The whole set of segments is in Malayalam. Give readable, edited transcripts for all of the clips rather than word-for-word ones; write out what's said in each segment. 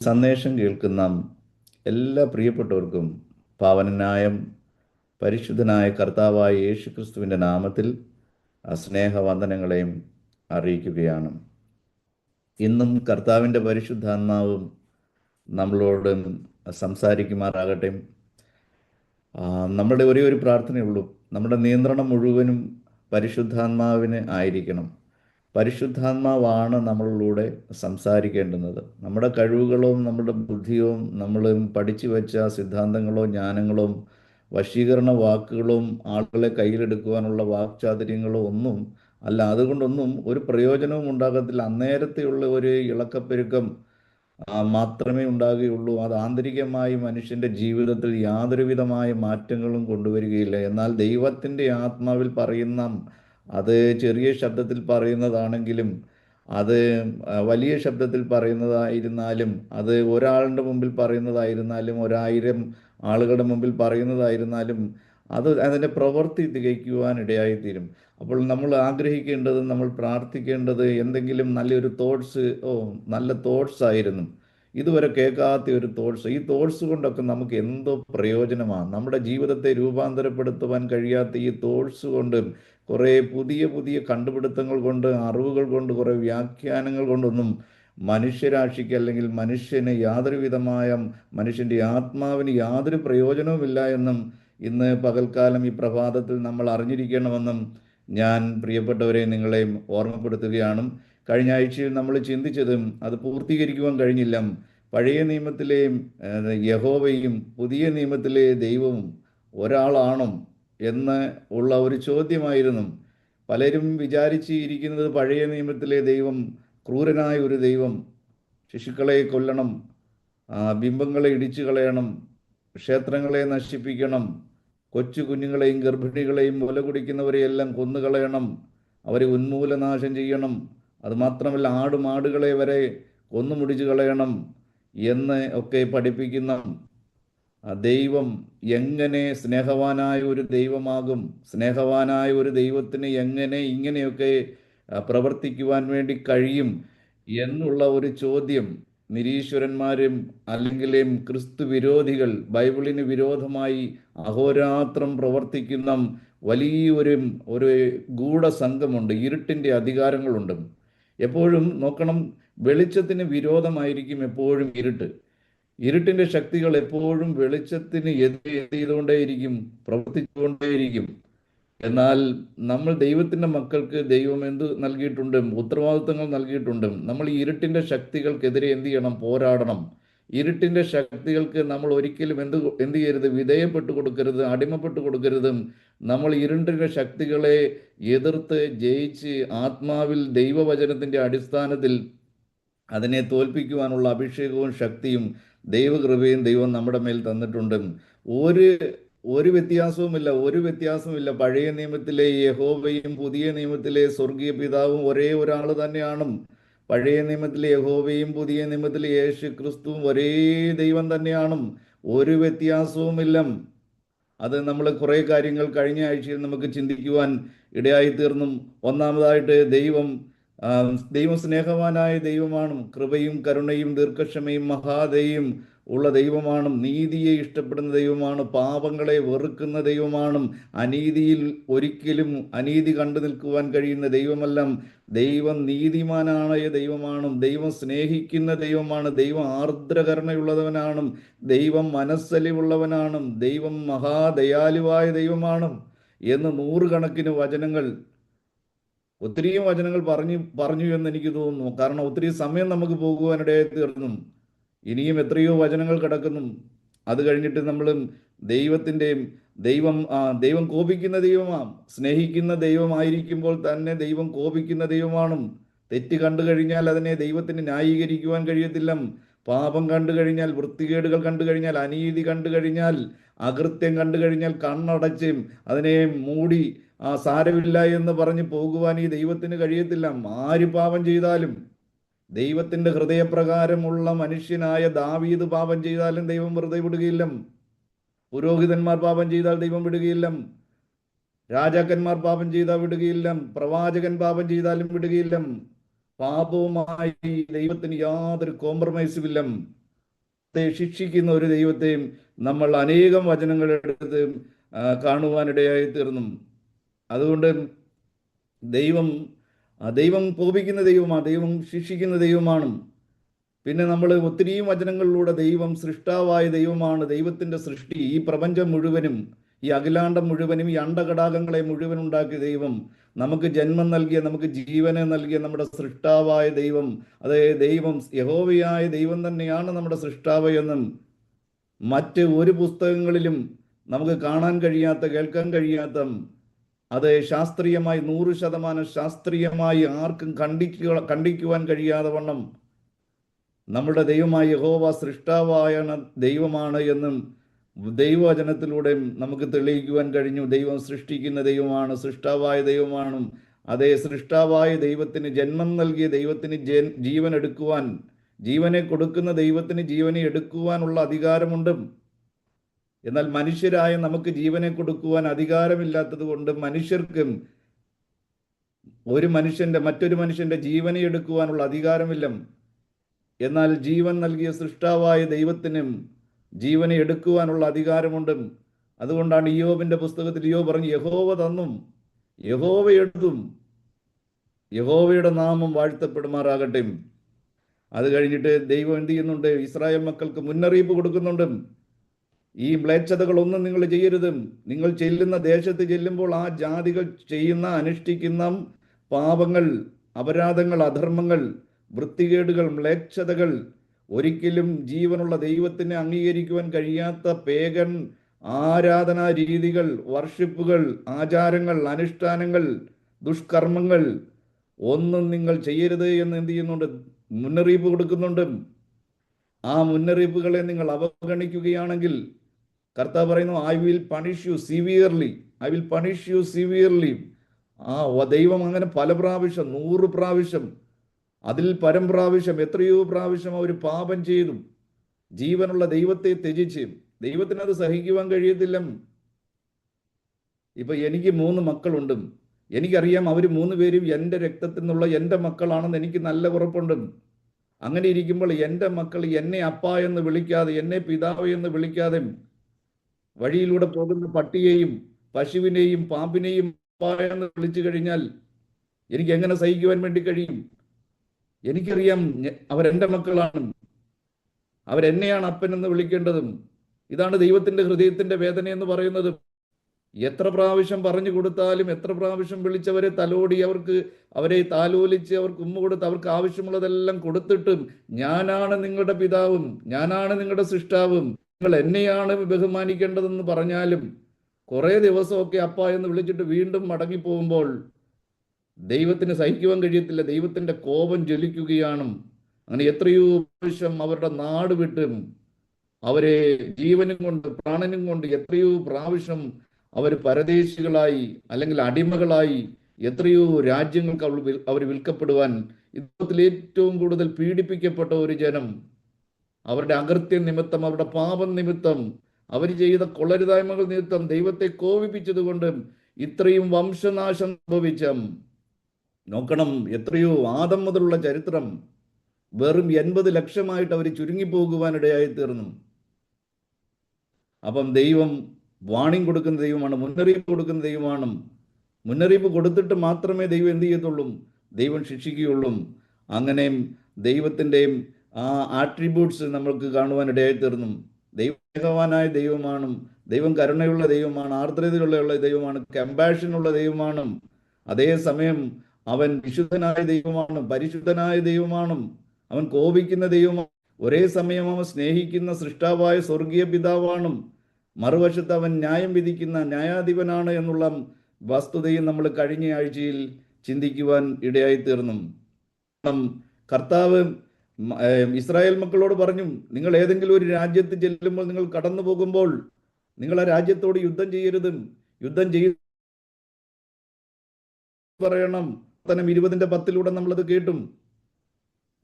സന്ദേശം കേൾക്കുന്ന എല്ലാ പ്രിയപ്പെട്ടവർക്കും പാവനനായ പരിശുദ്ധനായ കർത്താവായ യേശുക്രിസ്തുവിൻ്റെ നാമത്തിൽ സ്നേഹവന്ദനങ്ങളെയും അറിയിക്കുകയാണ്. ഇന്നും കർത്താവിൻ്റെ പരിശുദ്ധാത്മാവും നമ്മളോട് സംസാരിക്കുമാറാകട്ടെ. നമ്മുടെ ഒരേ ഒരു പ്രാർത്ഥനയുള്ളൂ, നമ്മുടെ നിയന്ത്രണം മുഴുവനും പരിശുദ്ധാത്മാവിന് ആയിരിക്കണം. പരിശുദ്ധാത്മാവാണ് നമ്മളിലൂടെ സംസാരിക്കേണ്ടുന്നത്. നമ്മുടെ കഴിവുകളോ നമ്മുടെ ബുദ്ധിയോ നമ്മൾ പഠിച്ചു വെച്ച സിദ്ധാന്തങ്ങളോ ജ്ഞാനങ്ങളോ വശീകരണ വാക്കുകളും ആളുകളെ കയ്യിലെടുക്കുവാനുള്ള വാക്ചാതുര്യങ്ങളോ ഒന്നും അല്ല. അതുകൊണ്ടൊന്നും ഒരു പ്രയോജനവും ഉണ്ടാകത്തില്ല. അന്നേരത്തെയുള്ള ഒരു ഇളക്കപ്പെരുക്കം മാത്രമേ ഉണ്ടാകുകയുള്ളൂ. അത് ആന്തരികമായി മനുഷ്യൻ്റെ ജീവിതത്തിൽ യാതൊരുവിധമായ മാറ്റങ്ങളും കൊണ്ടുവരികയില്ല. എന്നാൽ ദൈവത്തിൻ്റെ ആത്മാവിൽ പറയുന്ന, അത് ചെറിയ ശബ്ദത്തിൽ പറയുന്നതാണെങ്കിലും അത് വലിയ ശബ്ദത്തിൽ പറയുന്നതായിരുന്നാലും, അത് ഒരാളുടെ മുമ്പിൽ പറയുന്നതായിരുന്നാലും 1000 ആളുകളുടെ മുമ്പിൽ പറയുന്നതായിരുന്നാലും അതിൻ്റെ പ്രവൃത്തി തികയ്ക്കുവാൻ ഇടയായിത്തീരും. അപ്പോൾ നമ്മൾ ആഗ്രഹിക്കേണ്ടത്, നമ്മൾ പ്രാർത്ഥിക്കേണ്ടത് എന്തെങ്കിലും നല്ലൊരു നല്ല തോട്ട്സ് ആയിരുന്നു. ഇതുവരെ കേൾക്കാത്ത ഒരു തോട്ട്സ്. ഈ തോട്ട്സ് കൊണ്ടൊക്കെ നമുക്ക് എന്തോ പ്രയോജനമാണ്. നമ്മുടെ ജീവിതത്തെ രൂപാന്തരപ്പെടുത്തുവാൻ കഴിയാത്ത ഈ തോട്ട്സ് കൊണ്ട്, കുറേ പുതിയ പുതിയ കണ്ടുപിടുത്തങ്ങൾ കൊണ്ട്, അറിവുകൾ കൊണ്ട്, കുറേ വ്യാഖ്യാനങ്ങൾ കൊണ്ടൊന്നും മനുഷ്യരാശിക്ക് അല്ലെങ്കിൽ മനുഷ്യൻ്റെ ആത്മാവിന് യാതൊരു പ്രയോജനവുമില്ല എന്നും ഇന്ന് പകൽക്കാലം ഈ പ്രഭാതത്തിൽ നമ്മൾ അറിഞ്ഞിരിക്കണമെന്നും ഞാൻ പ്രിയപ്പെട്ടവരെ നിങ്ങളെ ഓർമ്മപ്പെടുത്തുകയാണ്. കഴിഞ്ഞ ആഴ്ചയിൽ നമ്മൾ ചിന്തിച്ചതും അത് പൂർത്തീകരിക്കുവാൻ കഴിഞ്ഞില്ല. പഴയ നിയമത്തിലെ യഹോവയും പുതിയ നിയമത്തിലെ ദൈവവും ഒരാളാണോ എന്ന് ഉള്ള ഒരു ചോദ്യമായിരുന്നു. പലരും വിചാരിച്ചിരിക്കുന്നത് പഴയ നിയമത്തിലെ ദൈവം ക്രൂരനായ ഒരു ദൈവം, ശിശുക്കളെ കൊല്ലണം, ബിംബങ്ങളെ ഇടിച്ചു കളയണം, ക്ഷേത്രങ്ങളെ നശിപ്പിക്കണം, കൊച്ചു കുഞ്ഞുങ്ങളെയും ഗർഭിണികളെയും മുല കുടിക്കുന്നവരെയെല്ലാം കൊന്നുകളയണം, അവരെ ഉന്മൂലനാശം ചെയ്യണം, അതുമാത്രമല്ല ആടുമാടുകളെ വരെ കൊന്നുമുടിച്ചു കളയണം എന്ന് ഒക്കെ പഠിപ്പിക്കുന്ന ദൈവം എങ്ങനെ സ്നേഹവാനായ ഒരു ദൈവമാകും? സ്നേഹവാനായ ഒരു ദൈവത്തിന് എങ്ങനെ ഇങ്ങനെയൊക്കെ പ്രവർത്തിക്കുവാൻ വേണ്ടി കഴിയും എന്നുള്ള ഒരു ചോദ്യം നിരീശ്വരന്മാരും അല്ലെങ്കിൽ ക്രിസ്തു വിരോധികൾ, ബൈബിളിന് വിരോധമായി അഹോരാത്രം പ്രവർത്തിക്കുന്ന വലിയൊരു ഗൂഢസംഘമുണ്ട്. ഇരുട്ടിൻ്റെ അധികാരങ്ങളുണ്ട്. എപ്പോഴും നോക്കണം, വെളിച്ചത്തിന് വിരോധമായിരിക്കും എപ്പോഴും ഇരുട്ടിൻ്റെ ശക്തികൾ എപ്പോഴും വെളിച്ചത്തിന് എതിരെ ചെയ്തുകൊണ്ടേയിരിക്കും, പ്രവർത്തിച്ചുകൊണ്ടേയിരിക്കും. എന്നാൽ നമ്മൾ ദൈവത്തിൻ്റെ മക്കൾക്ക് ദൈവം എന്ത് നൽകിയിട്ടുണ്ട്? ഉത്തരവാദിത്വങ്ങൾ നൽകിയിട്ടുണ്ട്. നമ്മൾ ഈ ഇരുട്ടിൻ്റെ ശക്തികൾക്കെതിരെ എന്ത് ചെയ്യണം? പോരാടണം. ഇരുട്ടിൻ്റെ ശക്തികൾക്ക് നമ്മൾ ഒരിക്കലും എന്ത് ചെയ്യരുത്? വിധേയപ്പെട്ടു കൊടുക്കരുത്, അടിമപ്പെട്ടു കൊടുക്കരുത്. നമ്മൾ ഇരുട്ടിൻ്റെ ശക്തികളെ എതിർത്ത് ജയിച്ച് ആത്മാവിൽ ദൈവവചനത്തിൻ്റെ അടിസ്ഥാനത്തിൽ അതിനെ തോൽപ്പിക്കുവാനുള്ള അഭിഷേകവും ശക്തിയും ദൈവകൃപയും ദൈവം നമ്മുടെ മേൽ തന്നിട്ടുണ്ട്. ഒരു വ്യത്യാസവുമില്ല. പഴയ നിയമത്തിലെ യഹോവയും പുതിയ നിയമത്തിലെ സ്വർഗീയ പിതാവും ഒരേ ഒരാൾ തന്നെയാണ്. പഴയ നിയമത്തിലെ യഹോവയും പുതിയ നിയമത്തിലെ യേശു ക്രിസ്തുവും ഒരേ ദൈവം തന്നെയാണ്. ഒരു വ്യത്യാസവുമില്ല. അത് നമ്മൾ കുറേ കാര്യങ്ങൾ കഴിഞ്ഞ ആഴ്ചയിൽ നമുക്ക് ചിന്തിക്കുവാൻ ഇടയായി തീർന്നു. ഒന്നാമതായിട്ട് ദൈവം സ്നേഹവാനായ ദൈവമാണ്. കൃപയും കരുണയും ദീർഘക്ഷമയും മഹാദയും ഉള്ള ദൈവമാണ്. നീതിയെ ഇഷ്ടപ്പെടുന്ന ദൈവമാണ്. പാപങ്ങളെ വെറുക്കുന്ന ദൈവമാണ്. അനീതിയിൽ ഒരിക്കലും അനീതി കണ്ടു നിൽക്കുവാൻ കഴിയുന്ന ദൈവമല്ല. ദൈവം നീതിമാനായ ദൈവമാണ്. ദൈവം സ്നേഹിക്കുന്ന ദൈവമാണ്. ദൈവം ആർദ്രകരുണയുള്ളവനാണ്. ദൈവം മനസ്സലിവുള്ളവനാണ്. ദൈവം മഹാദയാലുവായ ദൈവമാണ് എന്ന് നൂറുകണക്കിന് വചനങ്ങൾ, ഒത്തിരിയും വചനങ്ങൾ പറഞ്ഞു എന്ന് എനിക്ക് തോന്നുന്നു. കാരണം ഒത്തിരി സമയം നമുക്ക് പോകുവാനിടയായി തീർന്നു. ഇനിയും എത്രയോ വചനങ്ങൾ കിടക്കുന്നു. അത് കഴിഞ്ഞിട്ട് നമ്മൾ ദൈവം കോപിക്കുന്ന ദൈവമാണ്. സ്നേഹിക്കുന്ന ദൈവമായിരിക്കുമ്പോൾ തന്നെ ദൈവം കോപിക്കുന്ന ദൈവമാണ്. തെറ്റ് കണ്ടു കഴിഞ്ഞാൽ അതിനെ ദൈവത്തിന് ന്യായീകരിക്കുവാൻ കഴിയത്തില്ല. പാപം കണ്ടു കഴിഞ്ഞാൽ, വൃത്തികേടുകൾ കണ്ടു കഴിഞ്ഞാൽ, അനീതി കണ്ടു കഴിഞ്ഞാൽ, അകൃത്യം കണ്ടു കഴിഞ്ഞാൽ കണ്ണടച്ച് അതിനെ മൂടി സാരമില്ല എന്ന് പറഞ്ഞ് പോകുവാൻ ഈ ദൈവത്തിന് കഴിയത്തില്ല. ആര് പാപം ചെയ്താലും, ദൈവത്തിൻ്റെ ഹൃദയപ്രകാരമുള്ള മനുഷ്യനായ ദാവീദ് പാപം ചെയ്താലും ദൈവം വെറുതെ വിടുകയില്ല. പുരോഹിതന്മാർ പാപം ചെയ്താൽ ദൈവം വിടുകയില്ല. രാജാക്കന്മാർ പാപം ചെയ്താൽ വിടുകയില്ല. പ്രവാചകൻ പാപം ചെയ്താലും വിടുകയില്ല. പാപവുമായി ദൈവത്തിന് യാതൊരു കോംപ്രമൈസുമില്ല. ശിക്ഷിക്കുന്ന ഒരു ദൈവത്തെയും നമ്മൾ അനേകം വചനങ്ങളെടുത്ത് കാണുവാനിടയായി തീർന്നു. അതുകൊണ്ട് ദൈവം ദൈവം കോപിക്കുന്ന ദൈവമാണ്, ദൈവം ശിക്ഷിക്കുന്ന ദൈവമാണ്. പിന്നെ നമ്മൾ ഒത്തിരിയും വചനങ്ങളിലൂടെ ദൈവം സൃഷ്ടാവായ ദൈവമാണ്, ദൈവത്തിൻ്റെ സൃഷ്ടി, ഈ പ്രപഞ്ചം മുഴുവനും, ഈ അഖിലാണ്ടം മുഴുവനും, ഈ അണ്ടകടാകങ്ങളെ മുഴുവൻ ഉണ്ടാക്കിയ ദൈവം, നമുക്ക് ജന്മം നൽകിയ, നമുക്ക് ജീവനെ നൽകിയ നമ്മുടെ സൃഷ്ടാവായ ദൈവം, അതായത് ദൈവം യഹോവയായ ദൈവം തന്നെയാണ് നമ്മുടെ സൃഷ്ടാവ് എന്നും മറ്റ് ഒരു പുസ്തകങ്ങളിലും നമുക്ക് കാണാൻ കഴിയാത്ത, കേൾക്കാൻ കഴിയാത്ത, അത് ശാസ്ത്രീയമായി 100% ശാസ്ത്രീയമായി ആർക്കും കണ്ടിക്കുവാൻ കഴിയാതെ വണ്ണം നമ്മുടെ ദൈവമായ യഹോവ സൃഷ്ടാവായ ദൈവമാണ് എന്നും ദൈവവചനത്തിലൂടെ നമുക്ക് തെളിയിക്കുവാൻ കഴിഞ്ഞു. ദൈവം സൃഷ്ടിക്കുന്ന ദൈവമാണ്, സൃഷ്ടാവായ ദൈവമാണ്. അതേ സൃഷ്ടാവായ ദൈവത്തിന് ജന്മം നൽകിയ ദൈവത്തിന് ജീവൻ എടുക്കുവാൻ, ജീവനെ കൊടുക്കുന്ന ദൈവത്തിന് ജീവനെ എടുക്കുവാനുള്ള അധികാരമുണ്ട്. എന്നാൽ മനുഷ്യരായ നമുക്ക് ജീവനെ കൊടുക്കുവാൻ അധികാരമില്ലാത്തത് കൊണ്ട് മനുഷ്യർക്കും മറ്റൊരു മനുഷ്യന്റെ ജീവനെ എടുക്കുവാനുള്ള അധികാരമില്ല. എന്നാൽ ജീവൻ നൽകിയ സൃഷ്ടാവായ ദൈവത്തിനും ജീവനെ എടുക്കുവാനുള്ള അധികാരമുണ്ട്. അതുകൊണ്ടാണ് ഇയ്യോബിന്റെ പുസ്തകത്തിൽ ഇയ്യോബ് പറഞ്ഞു, യഹോവ തന്നും യഹോവ എടുത്തും യഹോവയുടെ നാമം വാഴ്ത്തപ്പെടുമാറാകട്ടെ. അത് കഴിഞ്ഞിട്ട് ദൈവം എന്ത് ചെയ്യുന്നുണ്ട്? ഇസ്രായേൽ മക്കൾക്ക് മുന്നറിയിപ്പ് കൊടുക്കുന്നുണ്ട്. ഈ മ്ലേച്ഛതകളൊന്നും നിങ്ങൾ ചെയ്യരുത്. നിങ്ങൾ ചെല്ലുന്ന ദേശത്ത് ചെല്ലുമ്പോൾ ആ ജാതികൾ ചെയ്യുന്ന, അനുഷ്ഠിക്കുന്ന പാപങ്ങൾ, അപരാധങ്ങൾ, അധർമ്മങ്ങൾ, വൃത്തികേടുകൾ, മ്ലേച്ഛതകൾ, ഒരിക്കലും ജീവനുള്ള ദൈവത്തിനെ അംഗീകരിക്കുവാൻ കഴിയാത്ത പേഗൻ ആരാധനാ രീതികൾ, വർഷിപ്പുകൾ, ആചാരങ്ങൾ, അനുഷ്ഠാനങ്ങൾ, ദുഷ്കർമ്മങ്ങൾ ഒന്നും നിങ്ങൾ ചെയ്യരുത് എന്ന് എന്ത് ചെയ്യുന്നുണ്ട്? മുന്നറിയിപ്പ് കൊടുക്കുന്നുണ്ട്. ആ മുന്നറിയിപ്പുകളെ നിങ്ങൾ അവഗണിക്കുകയാണെങ്കിൽ കർത്താവ് പറയുന്നു, I will punish U severely, I will punish U severely. ദൈവം അങ്ങനെ പല പ്രാവശ്യം, 100 പ്രാവശ്യം, അതിൽ പരം പ്രാവശ്യം, എത്രയോ പ്രാവശ്യം അവർ പാപം ചെയ്തു, ജീവനുള്ള ദൈവത്തെ ത്യജിച്ച്. ദൈവത്തിനത് സഹിക്കുവാൻ കഴിയത്തില്ല. ഇപ്പൊ എനിക്ക് 3 മക്കളുണ്ട്. എനിക്കറിയാം അവർ 3 പേരും എൻ്റെ രക്തത്തിൽ നിന്നുള്ള എൻ്റെ മക്കളാണെന്ന് എനിക്ക് നല്ല ഉറപ്പുണ്ട്. അങ്ങനെ ഇരിക്കുമ്പോൾ എൻ്റെ മക്കൾ എന്നെ അപ്പ എന്ന് വിളിക്കാതെ, എന്നെ പിതാവ് എന്ന് വിളിക്കാതെ, വഴിയിലൂടെ പോകുന്ന പട്ടിയെയും പശുവിനെയും പാമ്പിനെയും അപ്പ എന്ന് വിളിച്ചു കഴിഞ്ഞാൽ എനിക്ക് എങ്ങനെ സഹിക്കുവാൻ വേണ്ടി കഴിയും? എനിക്കറിയാം അവരെൻ്റെ മക്കളാണ്, അവരെന്നെയാണ് അപ്പൻ എന്ന് വിളിക്കേണ്ടതും. ഇതാണ് ദൈവത്തിന്റെ ഹൃദയത്തിന്റെ വേദന എന്ന് പറയുന്നത്. എത്ര പ്രാവശ്യം പറഞ്ഞു കൊടുത്താലും, എത്ര പ്രാവശ്യം വിളിച്ചവരെ തലോടി, അവരെ താലോലിച്ച്, അവർക്ക് ഉമ്മ കൊടുത്ത്, അവർക്ക് ആവശ്യമുള്ളതെല്ലാം കൊടുത്തിട്ടും ഞാനാണ് നിങ്ങളുടെ പിതാവും, ഞാനാണ് നിങ്ങളുടെ സൃഷ്ടാവും, നിങ്ങൾ എന്നെയാണ് ബഹുമാനിക്കേണ്ടതെന്ന് പറഞ്ഞാലും കുറെ ദിവസമൊക്കെ അപ്പ എന്ന് വിളിച്ചിട്ട് വീണ്ടും മടങ്ങിപ്പോകുമ്പോൾ ദൈവത്തിന് സഹിക്കുവാൻ കഴിയത്തില്ല. ദൈവത്തിന്റെ കോപം ജ്വലിക്കുകയാണ്. അങ്ങനെ എത്രയോ പ്രാവശ്യം അവരുടെ നാട് വിട്ടും അവരെ ജീവനും കൊണ്ട് പ്രാണനും കൊണ്ട് എത്രയോ പ്രാവശ്യം അവർ പരദേശികളായി അല്ലെങ്കിൽ അടിമകളായി എത്രയോ രാജ്യങ്ങൾക്ക് അവർ വിൽക്കപ്പെടുവാൻ, യുദ്ധത്തിൽ ഏറ്റവും കൂടുതൽ പീഡിപ്പിക്കപ്പെട്ട ഒരു ജനം, അവരുടെ അകൃത്യം നിമിത്തം, അവരുടെ പാപം നിമിത്തം, അവർ ചെയ്ത കൊള്ളരുതായ്മകൾ നിമിത്തം ദൈവത്തെ കോപിപ്പിച്ചത് കൊണ്ട് ഇത്രയും വംശനാശം സംഭവിച്ച, നോക്കണം, എത്രയോ ആദം മുതലുള്ള ചരിത്രം വെറും 80 ലക്ഷമായിട്ട് അവർ ചുരുങ്ങിപ്പോകുവാനിടയായി തീർന്നു. അപ്പം ദൈവം വാണിംഗ് കൊടുക്കുന്ന ദൈവമാണ്, മുന്നറിയിപ്പ് കൊടുക്കുന്ന ദൈവമാണ്. മുന്നറിയിപ്പ് കൊടുത്തിട്ട് മാത്രമേ ദൈവം എന്ത് ചെയ്യത്തുള്ളൂ? ദൈവം ശിക്ഷിക്കുകയുള്ളൂ. അങ്ങനെ ദൈവത്തിൻ്റെയും ആ ആട്രിബ്യൂട്ട്സ് നമ്മൾക്ക് കാണുവാനിടയായി തീർന്നു. ദൈവവാനായ ദൈവമാണ്, ദൈവം കരുണയുള്ള ദൈവമാണ്, ആർദ്രതയുള്ള ദൈവമാണ്, കമ്പാഷനുള്ള ദൈവമാണ്. അതേസമയം അവൻ വിശുദ്ധനായ ദൈവമാണ്, പരിശുദ്ധനായ ദൈവമാണ്, അവൻ കോപിക്കുന്ന ദൈവമാണ്. ഒരേ സമയം അവൻ സ്നേഹിക്കുന്ന സൃഷ്ടാവായ സ്വർഗീയ പിതാവാണ്, മറുവശത്ത് അവൻ ന്യായം വിധിക്കുന്ന ന്യായാധിപനാണ് എന്നുള്ള വസ്തുതയും നമ്മൾ കഴിഞ്ഞ ആഴ്ചയിൽ ചിന്തിക്കുവാൻ ഇടയായി തീർന്നു. കർത്താവ് ഇസ്രായേൽ മക്കളോട് പറഞ്ഞു, നിങ്ങൾ ഏതെങ്കിലും ഒരു രാജ്യത്ത് ചെല്ലുമ്പോൾ, നിങ്ങൾ കടന്നു പോകുമ്പോൾ നിങ്ങൾ ആ രാജ്യത്തോട് യുദ്ധം ചെയ്യരുത്. യുദ്ധം ചെയ്ത് പറയണം. 20:10 നമ്മളത് കേട്ടും.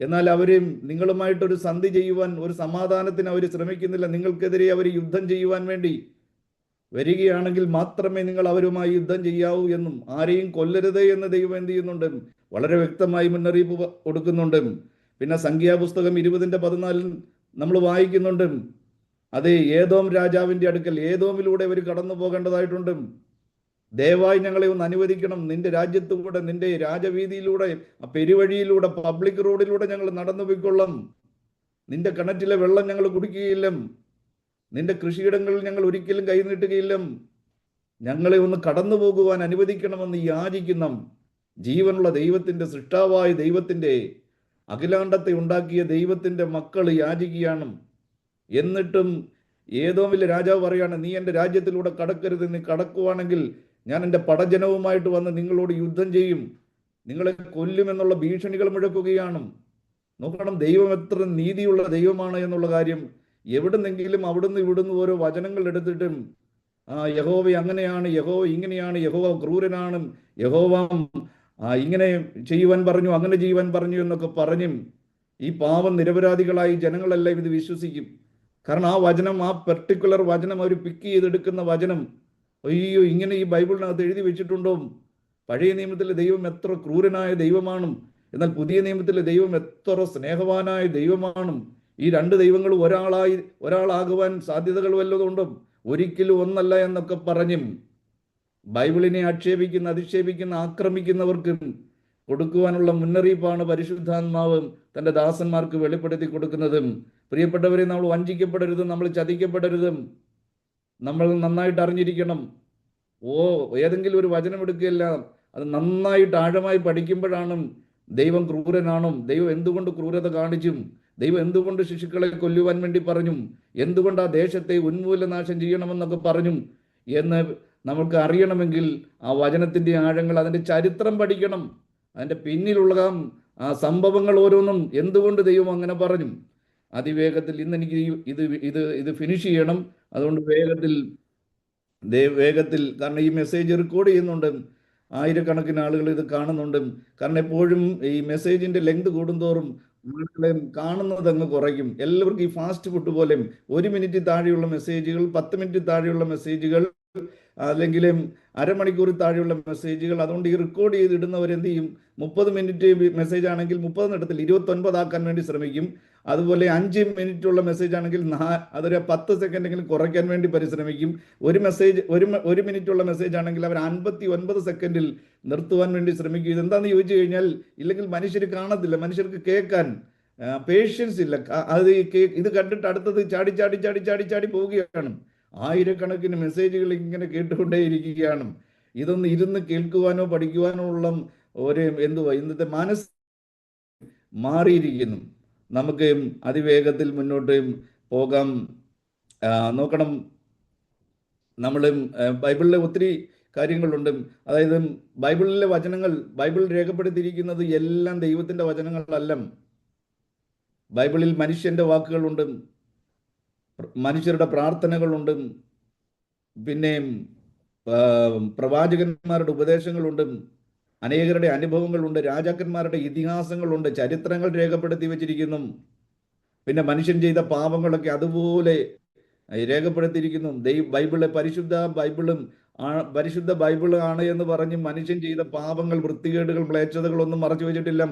എന്നാൽ അവര് നിങ്ങളുമായിട്ടൊരു സന്ധി ചെയ്യുവാൻ, ഒരു സമാധാനത്തിന് അവർ ശ്രമിക്കുന്നില്ല. നിങ്ങൾക്കെതിരെ അവർ യുദ്ധം ചെയ്യുവാൻ വേണ്ടി വരികയാണെങ്കിൽ മാത്രമേ നിങ്ങൾ അവരുമായി യുദ്ധം ചെയ്യാവൂ എന്നും, ആരെയും കൊല്ലരുത് എന്ന് ദൈവം എന്ത് ചെയ്യുന്നുണ്ട്? വളരെ വ്യക്തമായി മുന്നറിയിപ്പ് കൊടുക്കുന്നുണ്ട്. പിന്നെ സംഖ്യാപുസ്തകം 20:14 നമ്മൾ വായിക്കുന്നുണ്ട്. അത് ഏദോം രാജാവിൻ്റെ അടുക്കൽ, ഏദോമിലൂടെ അവർ കടന്നു പോകേണ്ടതായിട്ടുണ്ട്. ദയവായി ഞങ്ങളെ ഒന്ന് അനുവദിക്കണം, നിന്റെ രാജ്യത്തുകൂടെ, നിന്റെ രാജവീതിയിലൂടെ, ആ പെരുവഴിയിലൂടെ, പബ്ലിക് റോഡിലൂടെ ഞങ്ങൾ നടന്നു പോയിക്കൊള്ളാം. നിന്റെ കിണറ്റിലെ വെള്ളം ഞങ്ങൾ കുടിക്കുകയില്ല, നിന്റെ കൃഷിയിടങ്ങളിൽ ഞങ്ങൾ ഒരിക്കലും കൈനീട്ടുകയില്ല. ഞങ്ങളെ ഒന്ന് കടന്നു പോകുവാൻ അനുവദിക്കണമെന്ന് യാചിക്കുന്ന ജീവനുള്ള ദൈവത്തിൻ്റെ, സൃഷ്ടാവായ ദൈവത്തിൻ്റെ, അഖിലാണ്ടത്തെ ഉണ്ടാക്കിയ ദൈവത്തിൻ്റെ മക്കൾ യാചിക്കുകയാണ്. എന്നിട്ടും ഏദോമിലെ രാജാവ് പറയാണ്, നീ എൻ്റെ രാജ്യത്തിലൂടെ കടക്കരുത്, നീ കടക്കുവാണെങ്കിൽ ഞാൻ എൻ്റെ പടജനവുമായിട്ട് വന്ന് നിങ്ങളോട് യുദ്ധം ചെയ്യും, നിങ്ങളെ കൊല്ലുമെന്നുള്ള ഭീഷണികൾ മുഴക്കുകയാണ്. നോക്കണം, ദൈവം എത്ര നീതിയുള്ള ദൈവമാണ് എന്നുള്ള കാര്യം. എവിടുന്നെങ്കിലും അവിടുന്ന് ഇവിടുന്ന് ഓരോ വചനങ്ങൾ എടുത്തിട്ടും യഹോവ അങ്ങനെയാണ്, യഹോവ ഇങ്ങനെയാണ്, യഹോവ ക്രൂരനാണ്, യഹോവ ഇങ്ങനെ ചെയ്യുവാൻ പറഞ്ഞു, അങ്ങനെ ചെയ്യുവാൻ പറഞ്ഞു എന്നൊക്കെ പറഞ്ഞും ഈ പാവം നിരപരാധികളായി ജനങ്ങളെല്ലാം ഇത് വിശ്വസിക്കും. കാരണം ആ വചനം, ആ പെർട്ടിക്കുലർ വചനം അവർ പിക്ക് ചെയ്തെടുക്കുന്ന വചനം, അയ്യോ ഇങ്ങനെ ഈ ബൈബിളിനകത്ത് എഴുതി വെച്ചിട്ടുണ്ടോ? പഴയ നിയമത്തിലെ ദൈവം എത്ര ക്രൂരനായ ദൈവമാണ്, എന്നാൽ പുതിയ നിയമത്തിലെ ദൈവം എത്ര സ്നേഹവാനായ ദൈവമാണ്. ഈ രണ്ട് ദൈവങ്ങളും ഒരാളാകുവാൻ സാധ്യതകൾ വല്ലതുണ്ടോ? ഒരിക്കലും ഒന്നല്ല എന്നൊക്കെ പറഞ്ഞും ബൈബിളിനെ ആക്ഷേപിക്കുന്ന, അധിക്ഷേപിക്കുന്ന, ആക്രമിക്കുന്നവർക്കും കൊടുക്കുവാനുള്ള മുന്നറിയിപ്പാണ് പരിശുദ്ധാത്മാവ് തൻ്റെ ദാസന്മാർക്ക് വെളിപ്പെടുത്തി കൊടുക്കുന്നതും. പ്രിയപ്പെട്ടവരെ, നമ്മൾ വഞ്ചിക്കപ്പെടരുതും, നമ്മൾ ചതിക്കപ്പെടരുതും. നമ്മൾ നന്നായിട്ട് അറിഞ്ഞിരിക്കണം. ഏതെങ്കിലും ഒരു വചനം എടുക്കുകയല്ല, അത് നന്നായിട്ട് ആഴമായി പഠിക്കുമ്പോഴാണ് ദൈവം ക്രൂരനാണോ, ദൈവം എന്തുകൊണ്ട് ക്രൂരത കാണിച്ചും, ദൈവം എന്തുകൊണ്ട് ശിശുക്കളെ കൊല്ലുവാൻ വേണ്ടി പറഞ്ഞും, എന്തുകൊണ്ട് ആ ദേശത്തെ ഉന്മൂലനാശം ചെയ്യണമെന്നൊക്കെ പറഞ്ഞും എന്ന് നമുക്ക് അറിയണമെങ്കിൽ ആ വചനത്തിൻ്റെ ആഴങ്ങൾ, അതിൻ്റെ ചരിത്രം പഠിക്കണം. അതിൻ്റെ പിന്നിലുള്ള ആ സംഭവങ്ങൾ ഓരോന്നും എന്തുകൊണ്ട് ദൈവം അങ്ങനെ പറഞ്ഞു. അതിവേഗത്തിൽ ഇന്ന് എനിക്ക് ഇത് ഫിനിഷ് ചെയ്യണം. അതുകൊണ്ട് വേഗത്തിൽ കാരണം ഈ മെസ്സേജ് റെക്കോർഡ് ചെയ്യുന്നുണ്ട്, ആയിരക്കണക്കിന് ആളുകൾ ഇത് കാണുന്നുണ്ട്. കാരണം എപ്പോഴും ഈ മെസ്സേജിന്റെ ലെങ്ത് കൂടുന്തോറും കാണുന്നത് അങ്ങ് കുറയ്ക്കും. എല്ലാവർക്കും ഈ ഫാസ്റ്റ് ഫുഡ് പോലെ 1 മിനിറ്റ് താഴെയുള്ള മെസ്സേജുകൾ, 10 മിനിറ്റ് താഴെയുള്ള മെസ്സേജുകൾ, അല്ലെങ്കിൽ അരമണിക്കൂർ താഴെയുള്ള മെസ്സേജുകൾ. അതുകൊണ്ട് ഈ റെക്കോർഡ് ചെയ്തിടുന്നവരെന്ത് ചെയ്യും, 30 മിനിറ്റ് മെസ്സേജ് ആണെങ്കിൽ 30 ഇടത്തിൽ 29 ആക്കാൻ വേണ്ടി ശ്രമിക്കും. അതുപോലെ 5 മിനിറ്റുള്ള മെസ്സേജ് ആണെങ്കിൽ അതൊരു 10 സെക്കൻഡെങ്കിലും കുറയ്ക്കാൻ വേണ്ടി പരിശ്രമിക്കും. ഒരു മിനിറ്റുള്ള മെസ്സേജ് ആണെങ്കിൽ അവർ 59 സെക്കൻഡിൽ നിർത്തുവാൻ വേണ്ടി ശ്രമിക്കും. ഇതെന്താണെന്ന് ചോദിച്ചു കഴിഞ്ഞാൽ, ഇല്ലെങ്കിൽ മനുഷ്യർ കാണത്തില്ല, മനുഷ്യർക്ക് കേൾക്കാൻ പേഷ്യൻസ് ഇല്ല. ഇത് കണ്ടിട്ട് അടുത്തത് ചാടി ചാടി ചാടി ചാടി ചാടി പോവുകയാണ്. ആയിരക്കണക്കിന് മെസ്സേജുകൾ ഇങ്ങനെ കേട്ടുകൊണ്ടേയിരിക്കുകയാണ്. ഇതൊന്ന് ഇരുന്ന് കേൾക്കുവാനോ പഠിക്കുവാനോ ഉള്ള ഇന്നത്തെ മനസ്സ് മാറിയിരിക്കുന്നു. നമുക്ക് അതിവേഗത്തിൽ മുന്നോട്ട് പോകാം. നോക്കണം, നമ്മൾ ബൈബിളിലെ ഒത്തിരി കാര്യങ്ങളുണ്ട്. അതായത് ബൈബിളിലെ വചനങ്ങൾ, ബൈബിൾ രേഖപ്പെടുത്തിയിരിക്കുന്നത് എല്ലാം ദൈവത്തിൻ്റെ വചനങ്ങളല്ല. ബൈബിളിൽ മനുഷ്യൻ്റെ വാക്കുകളുണ്ട്, മനുഷ്യരുടെ പ്രാർത്ഥനകളുണ്ട്, പിന്നെ പ്രവാചകന്മാരുടെ ഉപദേശങ്ങളുണ്ട്, അനേകരുടെ അനുഭവങ്ങളുണ്ട്, രാജാക്കന്മാരുടെ ഇതിഹാസങ്ങളുണ്ട്, ചരിത്രങ്ങൾ രേഖപ്പെടുത്തി വച്ചിരിക്കുന്നു. പിന്നെ മനുഷ്യൻ ചെയ്ത പാപങ്ങളൊക്കെ അതുപോലെ രേഖപ്പെടുത്തിയിരിക്കുന്നു. പരിശുദ്ധ ബൈബിള് ആണ് എന്ന് പറഞ്ഞ് മനുഷ്യൻ ചെയ്ത പാപങ്ങൾ, വൃത്തികേടുകൾ, മ്ലേച്ഛതകളൊന്നും മറച്ചു വെച്ചിട്ടില്ല.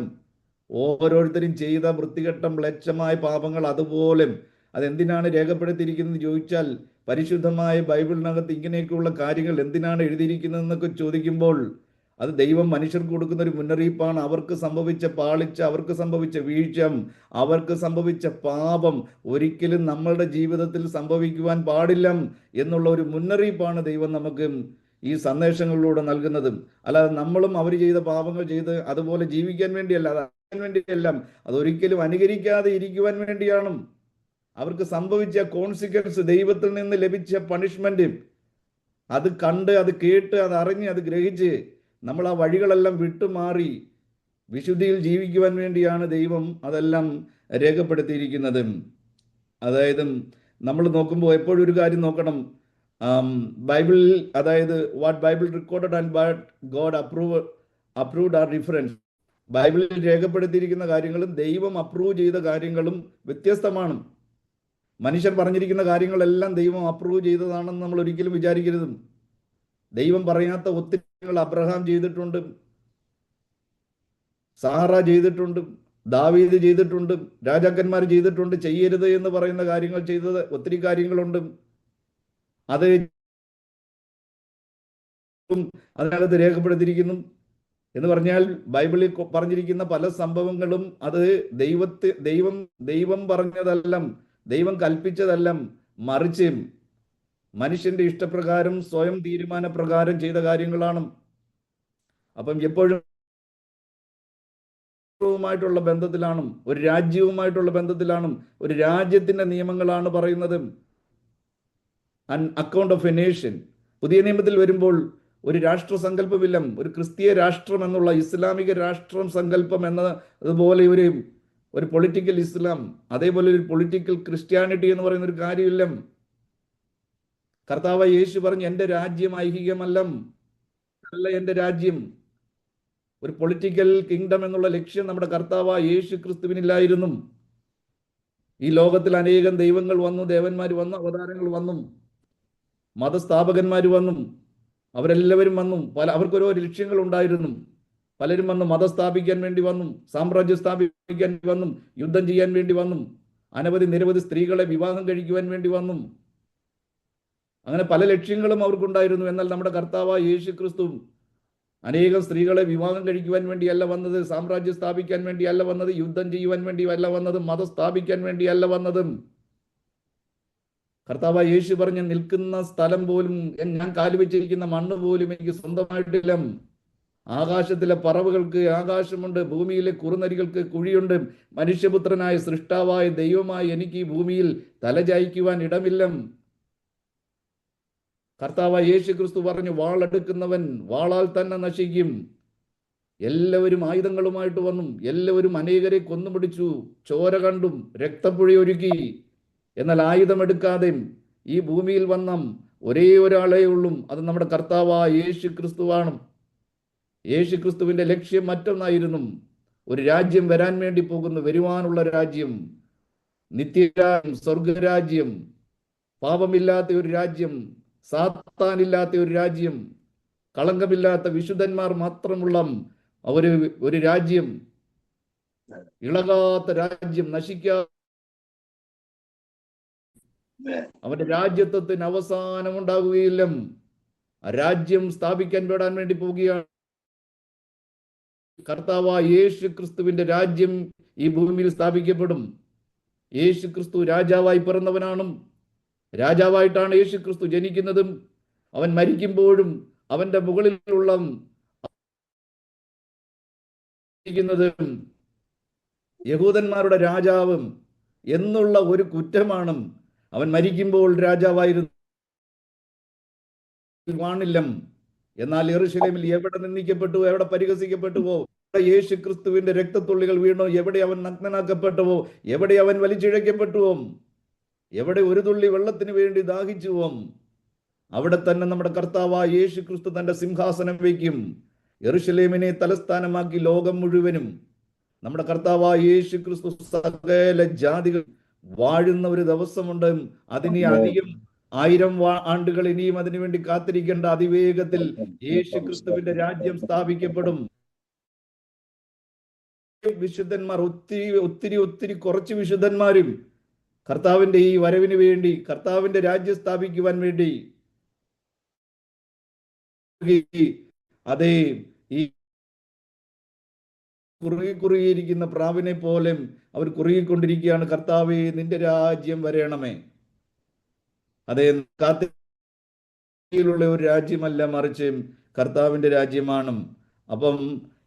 ഓരോരുത്തരും ചെയ്ത വൃത്തികെട്ട മ്ലേച്ഛമായ പാപങ്ങൾ അതുപോലെ അതെന്തിനാണ് രേഖപ്പെടുത്തിയിരിക്കുന്നത് ചോദിച്ചാൽ, പരിശുദ്ധമായ ബൈബിളിനകത്ത് ഇങ്ങനെയൊക്കെയുള്ള കാര്യങ്ങൾ എന്തിനാണ് എഴുതിയിരിക്കുന്നതെന്നൊക്കെ ചോദിക്കുമ്പോൾ അത് ദൈവം മനുഷ്യർക്ക് കൊടുക്കുന്ന ഒരു മുന്നറിയിപ്പാണ്. അവർക്ക് സംഭവിച്ച പാളിച്ച, അവർക്ക് സംഭവിച്ച വീഴ്ച, അവർക്ക് സംഭവിച്ച പാപം ഒരിക്കലും നമ്മളുടെ ജീവിതത്തിൽ സംഭവിക്കുവാൻ പാടില്ല എന്നുള്ള ഒരു മുന്നറിയിപ്പാണ് ദൈവം നമുക്ക് ഈ സന്ദേശങ്ങളിലൂടെ നൽകുന്നത്. അല്ലാതെ നമ്മളും അവർ ചെയ്ത പാപങ്ങൾ ചെയ്ത് അതുപോലെ ജീവിക്കാൻ വേണ്ടിയല്ല, അതൊരിക്കലും അനുകരിക്കാതെ ഇരിക്കുവാൻ വേണ്ടിയാണ്. അവർക്ക് സംഭവിച്ച കോൺസിക്വൻസ്, ദൈവത്തിൽ നിന്ന് ലഭിച്ച പണിഷ്മെന്റ്, അത് കണ്ട്, അത് കേട്ട്, അത് അറിഞ്ഞ്, അത് ഗ്രഹിച്ച് നമ്മൾ ആ വഴികളെല്ലാം വിട്ടുമാറി വിശുദ്ധിയിൽ ജീവിക്കുവാൻ വേണ്ടിയാണ് ദൈവം അതെല്ലാം രേഖപ്പെടുത്തിയിരിക്കുന്നത്. അതായത് നമ്മൾ നോക്കുമ്പോൾ എപ്പോഴും ഒരു കാര്യം നോക്കണം, ബൈബിളിൽ, അതായത് what Bible recorded and what God approved R different. ബൈബിളിൽ രേഖപ്പെടുത്തിയിരിക്കുന്ന കാര്യങ്ങളും ദൈവം അപ്രൂവ് ചെയ്ത കാര്യങ്ങളും വ്യത്യസ്തമാണ്. മനുഷ്യർ പറഞ്ഞിരിക്കുന്ന കാര്യങ്ങളെല്ലാം ദൈവം അപ്രൂവ് ചെയ്തതാണെന്ന് നമ്മൾ ഒരിക്കലും വിചാരിക്കരുത്. ദൈവം പറയാത്ത ഒത്തിരി കാര്യങ്ങൾ അബ്രഹാം ചെയ്തിട്ടുണ്ട്, സാറ ചെയ്തിട്ടുണ്ട്, ദാവീദ് ചെയ്തിട്ടുണ്ട്, രാജാക്കന്മാർ ചെയ്തിട്ടുണ്ട്. ചെയ്യരുത് എന്ന് പറയുന്ന കാര്യങ്ങൾ ചെയ്തത് ഒത്തിരി കാര്യങ്ങളുണ്ട്. അത് അതിനകത്ത് രേഖപ്പെടുത്തിയിരിക്കുന്നു. എന്ന് പറഞ്ഞാൽ ബൈബിളിൽ പറഞ്ഞിരിക്കുന്ന പല സംഭവങ്ങളും അത് ദൈവം പറഞ്ഞതല്ല, ദൈവം കൽപ്പിച്ചതല്ല, മറിച്ച് മനുഷ്യന്റെ ഇഷ്ടപ്രകാരം സ്വയം തീരുമാനപ്രകാരം ചെയ്ത കാര്യങ്ങളാണ്. അപ്പം എപ്പോഴും ുമായിട്ടുള്ള ബന്ധത്തിലാണ്, ഒരു രാജ്യവുമായിട്ടുള്ള ബന്ധത്തിലാണ്, ഒരു രാജ്യത്തിന്റെ നിയമങ്ങളാണ് പറയുന്നത്. അൻ അക്കൗണ്ട് ഓഫ് എ നേഷൻ. പുതിയ നിയമത്തിൽ വരുമ്പോൾ ഒരു രാഷ്ട്രസങ്കല്പമില്ല. ഒരു ക്രിസ്തീയ രാഷ്ട്രം എന്നുള്ള ഇസ്ലാമിക രാഷ്ട്രം സങ്കല്പം എന്നതുപോലെ ഒരു പൊളിറ്റിക്കൽ ഇസ്ലാം, അതേപോലെ ഒരു പൊളിറ്റിക്കൽ ക്രിസ്ത്യാനിറ്റി എന്ന് പറയുന്ന ഒരു കാര്യമില്ല. കർത്താവ് യേശു പറഞ്ഞു, എൻ്റെ രാജ്യം ഐഹികമല്ല, അല്ല എൻ്റെ രാജ്യം. ഒരു പൊളിറ്റിക്കൽ കിങ്ഡം എന്നുള്ള ലക്ഷ്യം നമ്മുടെ കർത്താവ് യേശു ക്രിസ്തുവിനില്ലായിരുന്നു. ഈ ലോകത്തിൽ അനേകം ദൈവങ്ങൾ വന്നു, ദേവന്മാർ വന്നു, അവതാരങ്ങൾ വന്നു, മതസ്ഥാപകന്മാർ വന്നു, അവരെല്ലാവരും വന്നു. അവർക്കൊരോ ലക്ഷ്യങ്ങൾ ഉണ്ടായിരുന്നു. പലരും വന്നു മതം സ്ഥാപിക്കാൻ വേണ്ടി വന്നു, സാമ്രാജ്യം സ്ഥാപിക്കാൻ വന്നു, യുദ്ധം ചെയ്യാൻ വേണ്ടി വന്നു, നിരവധി സ്ത്രീകളെ വിവാഹം കഴിക്കുവാൻ വേണ്ടി വന്നു. അങ്ങനെ പല ലക്ഷ്യങ്ങളും അവർക്കുണ്ടായിരുന്നു. എന്നാൽ നമ്മുടെ കർത്താവ് യേശു ക്രിസ്തു അനേകം സ്ത്രീകളെ വിവാഹം കഴിക്കുവാൻ വേണ്ടിയല്ല വന്നത്, സാമ്രാജ്യം സ്ഥാപിക്കാൻ വേണ്ടിയല്ല വന്നത്, യുദ്ധം ചെയ്യുവാൻ വേണ്ടിയല്ല വന്നത്, മതം സ്ഥാപിക്കാൻ വേണ്ടിയല്ല വന്നത്. കർത്താവ് യേശു പറഞ്ഞ്, നിൽക്കുന്ന സ്ഥലം പോലും, ഞാൻ കാലുവെച്ചിരിക്കുന്ന മണ്ണ് പോലും എനിക്ക് സ്വന്തമായിട്ടില്ല. ആകാശത്തിലെ പറവുകൾക്ക് ആകാശമുണ്ട്, ഭൂമിയിലെ കുറുനരികൾക്ക് കുഴിയുണ്ട്. മനുഷ്യപുത്രനായ സൃഷ്ടാവായ ദൈവമായി എനിക്ക് ഈ ഭൂമിയിൽ തലചായ്ക്കുവാൻ ഇടമില്ല. കർത്താവ് യേശു ക്രിസ്തു പറഞ്ഞു, വാളെടുക്കുന്നവൻ വാളാൽ തന്നെ നശിക്കും. എല്ലാവരും ആയുധങ്ങളുമായിട്ട് വന്നു, എല്ലാവരും അനേകരെ കൊന്നുപിടിച്ചു, ചോര കണ്ടും രക്തപ്പുഴയൊരുക്കി. എന്നാൽ ആയുധമെടുക്കാതെ ഈ ഭൂമിയിൽ വന്ന ഒരേ ഒരാളേ ഉള്ളൂ, അത് നമ്മുടെ കർത്താവായ യേശു ക്രിസ്തുവാണ്. യേശു ക്രിസ്തുവിന്റെ ലക്ഷ്യം മറ്റൊന്നായിരുന്നു. ഒരു രാജ്യം വരാൻ വേണ്ടി പോകുന്നു, വരുവാനുള്ള രാജ്യം, നിത്യരാജ്യം, സ്വർഗരാജ്യം, പാപമില്ലാത്ത ഒരു രാജ്യം, സാത്താനില്ലാത്ത ഒരു രാജ്യം, കളങ്കമില്ലാത്ത വിശുദ്ധന്മാർ മാത്രമുള്ള ഒരു രാജ്യം, ഇളകാത്ത രാജ്യം, അവന്റെ രാജ്യത്വത്തിന് അവസാനം ഉണ്ടാകുകയില്ല. ആ രാജ്യം സ്ഥാപിക്കാൻ പെടാൻ വേണ്ടി പോവുകയാണ്. കർത്താവ് യേശു ക്രിസ്തുവിന്റെ രാജ്യം ഈ ഭൂമിയിൽ സ്ഥാപിക്കപ്പെടും. യേശു ക്രിസ്തു രാജാവായി പിറന്നവനാണ്. രാജാവായിട്ടാണ് യേശു ക്രിസ്തു ജനിക്കുന്നതും അവൻ മരിക്കുമ്പോഴും അവന്റെ മുകളിലുള്ള യഹൂദന്മാരുടെ രാജാവും എന്നുള്ള ഒരു കുറ്റമാണ്. അവൻ മരിക്കുമ്പോൾ രാജാവായിരുന്നു കാണില്ല. എന്നാൽ യെരൂശലേമിൽ എവിടെ നിന്ദിക്കപ്പെട്ടു, എവിടെ പരിഹസിക്കപ്പെട്ടുവോ, യേശു ക്രിസ്തുവിന്റെ രക്തത്തുള്ളികൾ വീണോ, എവിടെ അവൻ നഗ്നനാക്കപ്പെട്ടുവോ, എവിടെ അവൻ വലിച്ചിഴക്കപ്പെട്ടുവോ, എവിടെ ഒരു തുള്ളി വെള്ളത്തിന് വേണ്ടി ദാഹിച്ചുവോ, അവിടെ തന്നെ നമ്മുടെ കർത്താവായ യേശു ക്രിസ്തു തന്റെ സിംഹാസനം വയ്ക്കും. യെരൂശലേമിനെ തലസ്ഥാനമാക്കി ലോകം മുഴുവനും നമ്മുടെ കർത്താവായ യേശു ക്രിസ്തു സകല ജാതികൾ വാഴുന്ന ഒരു ദിവസമുണ്ട്. അതിനെ അധികം 1000 ആണ്ടുകൾ ഇനിയും അതിനുവേണ്ടി കാത്തിരിക്കേണ്ട. അതിവേഗത്തിൽ യേശു ക്രിസ്തുവിന്റെ രാജ്യം സ്ഥാപിക്കപ്പെടും. വിശുദ്ധന്മാർ ഒത്തിരി കുറച്ച് വിശുദ്ധന്മാരും കർത്താവിന്റെ ഈ വരവിന് വേണ്ടി, കർത്താവിന്റെ രാജ്യം സ്ഥാപിക്കുവാൻ വേണ്ടി അതേ ഈ കുറുകിയിരിക്കുന്ന പ്രാവിനെ പോലെ അവർ കുറുകിക്കൊണ്ടിരിക്കുകയാണ്. കർത്താവേ, നിന്റെ രാജ്യം വരയണമേ. അതേ, കാത്തിലുള്ള ഒരു രാജ്യമല്ല, മറിച്ച് കർത്താവിന്റെ രാജ്യമാണ്. അപ്പം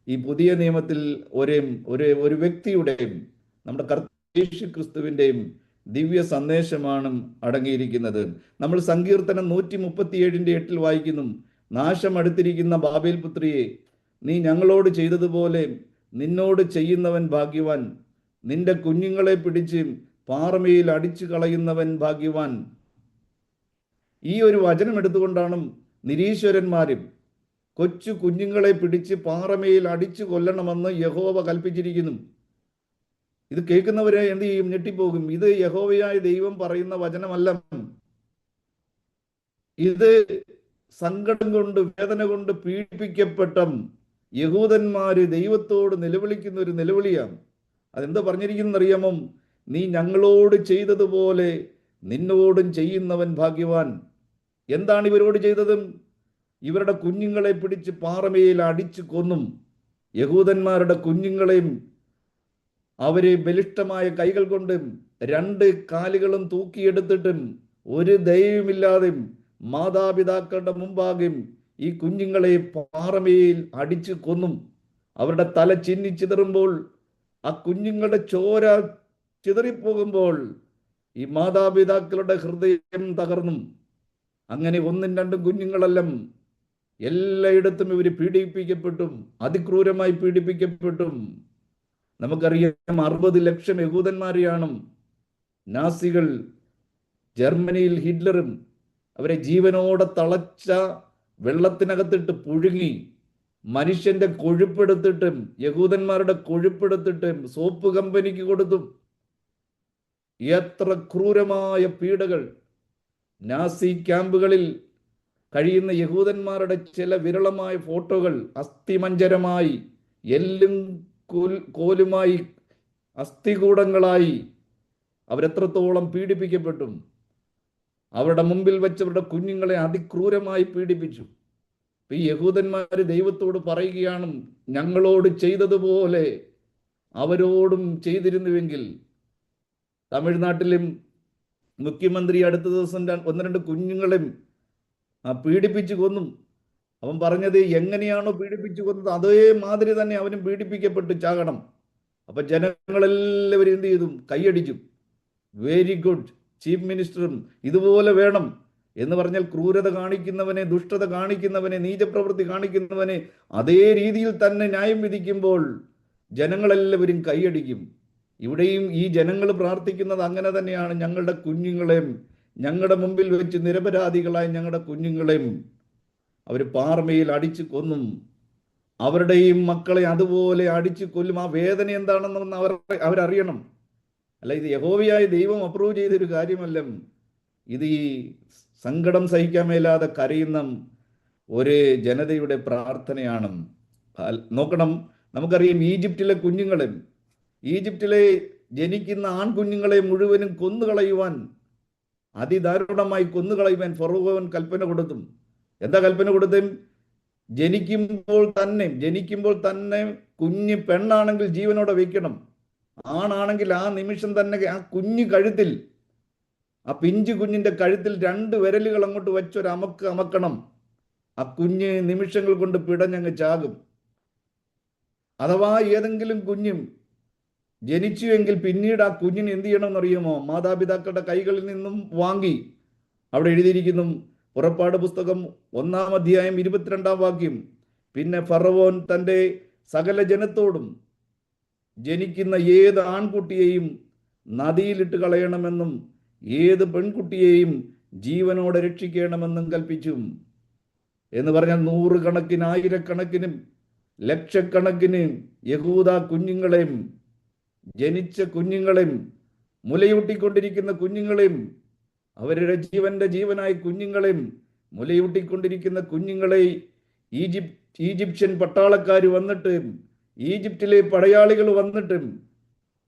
ഈ പുതിയ നിയമത്തിൽ ഒരു വ്യക്തിയുടെയും നമ്മുടെ യേശു ക്രിസ്തുവിന്റെയും ദിവ്യ സന്ദേശമാണ് അടങ്ങിയിരിക്കുന്നത്. നമ്മൾ സങ്കീർത്തനം 137:8 വായിക്കുന്നു, നാശം അടുത്തിരിക്കുന്ന ബാബേൽ പുത്രിയെ, നീ ഞങ്ങളോട് ചെയ്തതുപോലെ നിന്നോട് ചെയ്യുന്നവൻ ഭാഗ്യവാൻ. നിന്റെ കുഞ്ഞുങ്ങളെ പിടിച്ച് പാറമേൽ അടിച്ചു കളയുന്നവൻ ഭാഗ്യവാൻ. ഈ ഒരു വചനം എടുത്തുകൊണ്ടാണ് നിരീശ്വരന്മാരും കൊച്ചു കുഞ്ഞുങ്ങളെ പിടിച്ച് പാറമേൽ അടിച്ചു കൊല്ലണമെന്ന് യഹോവ കൽപ്പിച്ചിരിക്കുന്നു. ഇത് കേൾക്കുന്നവരെ എന്ത് ചെയ്യും? ഞെട്ടിപ്പോകും. ഇത് യഹോവയായ ദൈവം പറയുന്ന വചനമല്ല. ഇത് സങ്കടം കൊണ്ട്, വേദന കൊണ്ട് പീഡിപ്പിക്കപ്പെട്ട യഹൂദന്മാര് ദൈവത്തോട് നിലവിളിക്കുന്ന ഒരു നിലവിളിയാണ്. അതെന്താ പറഞ്ഞിരിക്കുന്നറിയാമോ? നീ ഞങ്ങളോട് ചെയ്തതുപോലെ നിന്നോടും ചെയ്യുന്നവൻ ഭാഗ്യവാൻ. എന്താണ് ഇവരോട് ചെയ്തതും? ഇവരുടെ കുഞ്ഞുങ്ങളെ പിടിച്ച് പാറമേൽ അടിച്ചു കൊന്നും. യഹൂദന്മാരുടെ കുഞ്ഞുങ്ങളെയും അവരെ ബലിഷ്ഠമായ കൈകൾ കൊണ്ടും രണ്ട് കാലുകളും തൂക്കിയെടുത്തിട്ടും ഒരു ദയവുമില്ലാതെയും മാതാപിതാക്കളുടെ മുമ്പാകെ ഈ കുഞ്ഞുങ്ങളെ പാറമേൽ അടിച്ചു കൊന്നും. അവരുടെ തല ചിന്നി ചിതറുമ്പോൾ, ആ കുഞ്ഞുങ്ങളുടെ ചോര ചിതറിപ്പോകുമ്പോൾ ഈ മാതാപിതാക്കളുടെ ഹൃദയം തകർന്നും. അങ്ങനെ ഒന്നും രണ്ടും കുഞ്ഞുങ്ങളെല്ലാം എല്ലായിടത്തും ഇവർ പീഡിപ്പിക്കപ്പെട്ടും, അതിക്രൂരമായി പീഡിപ്പിക്കപ്പെട്ടും. നമുക്കറിയാം 60 ലക്ഷം യഹൂദന്മാരെയാണ് നാസികൾ, ജർമ്മനിയിൽ ഹിറ്റ്ലറും അവരെ ജീവനോടെ തളച്ച വെള്ളത്തിനകത്തിട്ട് പുഴുങ്ങി മനുഷ്യന്റെ കൊഴുപ്പെടുത്തിട്ടും, യഹൂദന്മാരുടെ കൊഴുപ്പെടുത്തിട്ടും സോപ്പ് കമ്പനിക്ക് കൊടുത്തും. എത്ര ക്രൂരമായ പീഡകൾ! നാസി ക്യാമ്പുകളിൽ കഴിയുന്ന യഹൂദന്മാരുടെ ചില വിരളമായ ഫോട്ടോകൾ അസ്ഥിമഞ്ജരമായി, എല്ലും കോലുമായി, അസ്ഥികൂടങ്ങളായി അവരെത്രത്തോളം പീഡിപ്പിക്കപ്പെട്ടും. അവരുടെ മുമ്പിൽ വെച്ചവരുടെ കുഞ്ഞുങ്ങളെ അതിക്രൂരമായി പീഡിപ്പിച്ചു. ഈ യഹൂദന്മാർ ദൈവത്തോട് പറയുകയാണ്, ഞങ്ങളോട് ചെയ്തതുപോലെ അവരോടും ചെയ്തിരുന്നുവെങ്കിൽ. തമിഴ്നാട്ടിലും മുഖ്യമന്ത്രി അടുത്ത ദിവസം ഒന്ന് രണ്ട് കുഞ്ഞുങ്ങളെയും പീഡിപ്പിച്ചു കൊന്നും. അവൻ പറഞ്ഞത്, എങ്ങനെയാണോ പീഡിപ്പിച്ചു കൊന്നത് അതേമാതിരി തന്നെ അവനും പീഡിപ്പിക്കപ്പെട്ട് ചാകണം. അപ്പൊ ജനങ്ങളെല്ലാവരും എന്ത് ചെയ്തു? കൈയടിച്ചു. വെരി ഗുഡ്, ചീഫ് മിനിസ്റ്ററും ഇതുപോലെ വേണം എന്ന് പറഞ്ഞാൽ, ക്രൂരത കാണിക്കുന്നവനെ, ദുഷ്ടത കാണിക്കുന്നവനെ, നീചപ്രവൃത്തി കാണിക്കുന്നവനെ അതേ രീതിയിൽ തന്നെ ന്യായം വിധിക്കുമ്പോൾ ജനങ്ങളെല്ലാവരും കൈയടിക്കും. ഇവിടെയും ഈ ജനങ്ങൾ പ്രാർത്ഥിക്കുന്നത് അങ്ങനെ തന്നെയാണ്. ഞങ്ങളുടെ കുഞ്ഞുങ്ങളെയും, ഞങ്ങളുടെ മുമ്പിൽ വെച്ച് നിരപരാധികളായ ഞങ്ങളുടെ കുഞ്ഞുങ്ങളെയും അവർ പാറമയിൽ അടിച്ചു കൊന്നും. അവരുടെയും മക്കളെ അതുപോലെ അടിച്ചു കൊല്ലും. ആ വേദന എന്താണെന്ന് അവരറിയണം. അല്ല, ഇത് യഹോവയായ ദൈവം അപ്രൂവ് ചെയ്തൊരു കാര്യമല്ല. ഇത് ഈ സങ്കടം സഹിക്കാൻ മേലാതെ കരയുന്ന ഒരു ജനതയുടെ പ്രാർത്ഥനയാണ്. നോക്കണം, നമുക്കറിയാം ഈജിപ്തിലെ കുഞ്ഞുങ്ങളെ, ഈജിപ്തിലെ ജനിക്കുന്ന ആൺകുഞ്ഞുങ്ങളെ മുഴുവനും കൊന്നുകളയുവാൻ, അതിദാരുണമായി കൊന്നുകളയുവാൻ ഫറവോൻ കൽപ്പന കൊടുത്തും. എന്താ കൽപ്പന കൊടുത്തും? ജനിക്കുമ്പോൾ തന്നെ കുഞ്ഞ് പെണ്ണാണെങ്കിൽ ജീവനോടെ വെക്കണം, ആണാണെങ്കിൽ ആ നിമിഷം തന്നെ ആ കുഞ്ഞു കഴുത്തിൽ, ആ പിഞ്ചു കുഞ്ഞിന്റെ കഴുത്തിൽ 2 വിരലുകൾ അങ്ങോട്ട് വെച്ചൊരു അമക്കണം. ആ കുഞ്ഞ് നിമിഷങ്ങൾ കൊണ്ട് പിടഞ്ഞങ്ങ് ചാകും. അഥവാ ഏതെങ്കിലും കുഞ്ഞും ജനിച്ചുവെങ്കിൽ പിന്നീട് ആ കുഞ്ഞിന് എന്ത് ചെയ്യണമെന്ന് അറിയുമോ? മാതാപിതാക്കളുടെ കൈകളിൽ നിന്നും വാങ്ങി, അവിടെ എഴുതിയിരിക്കുന്നു, പുറപ്പാട് പുസ്തകം 1-ാം അധ്യായം 22-ാം വാക്യം, പിന്നെ ഫറവോൻ തൻ്റെ സകല ജനത്തോടും ജനിക്കുന്ന ഏത് ആൺകുട്ടിയെയും നദിയിലിട്ട് കളയണമെന്നും ഏത് പെൺകുട്ടിയെയും ജീവനോടെ രക്ഷിക്കണമെന്നും കൽപ്പിച്ചു. എന്ന് പറഞ്ഞാൽ 100 കണക്കിന്, 1000 ലക്ഷക്കണക്കിന് യഹൂദ കുഞ്ഞുങ്ങളെയും, ജനിച്ച കുഞ്ഞുങ്ങളെയും, മുലയൂട്ടിക്കൊണ്ടിരിക്കുന്ന കുഞ്ഞുങ്ങളെയും, അവരുടെ ജീവനായ കുഞ്ഞുങ്ങളെയും, മുലയൂട്ടിക്കൊണ്ടിരിക്കുന്ന കുഞ്ഞുങ്ങളെ ഈജിപ്ഷ്യൻ പട്ടാളക്കാർ വന്നിട്ട്, ഈജിപ്തിലെ പടയാളികൾ വന്നിട്ട്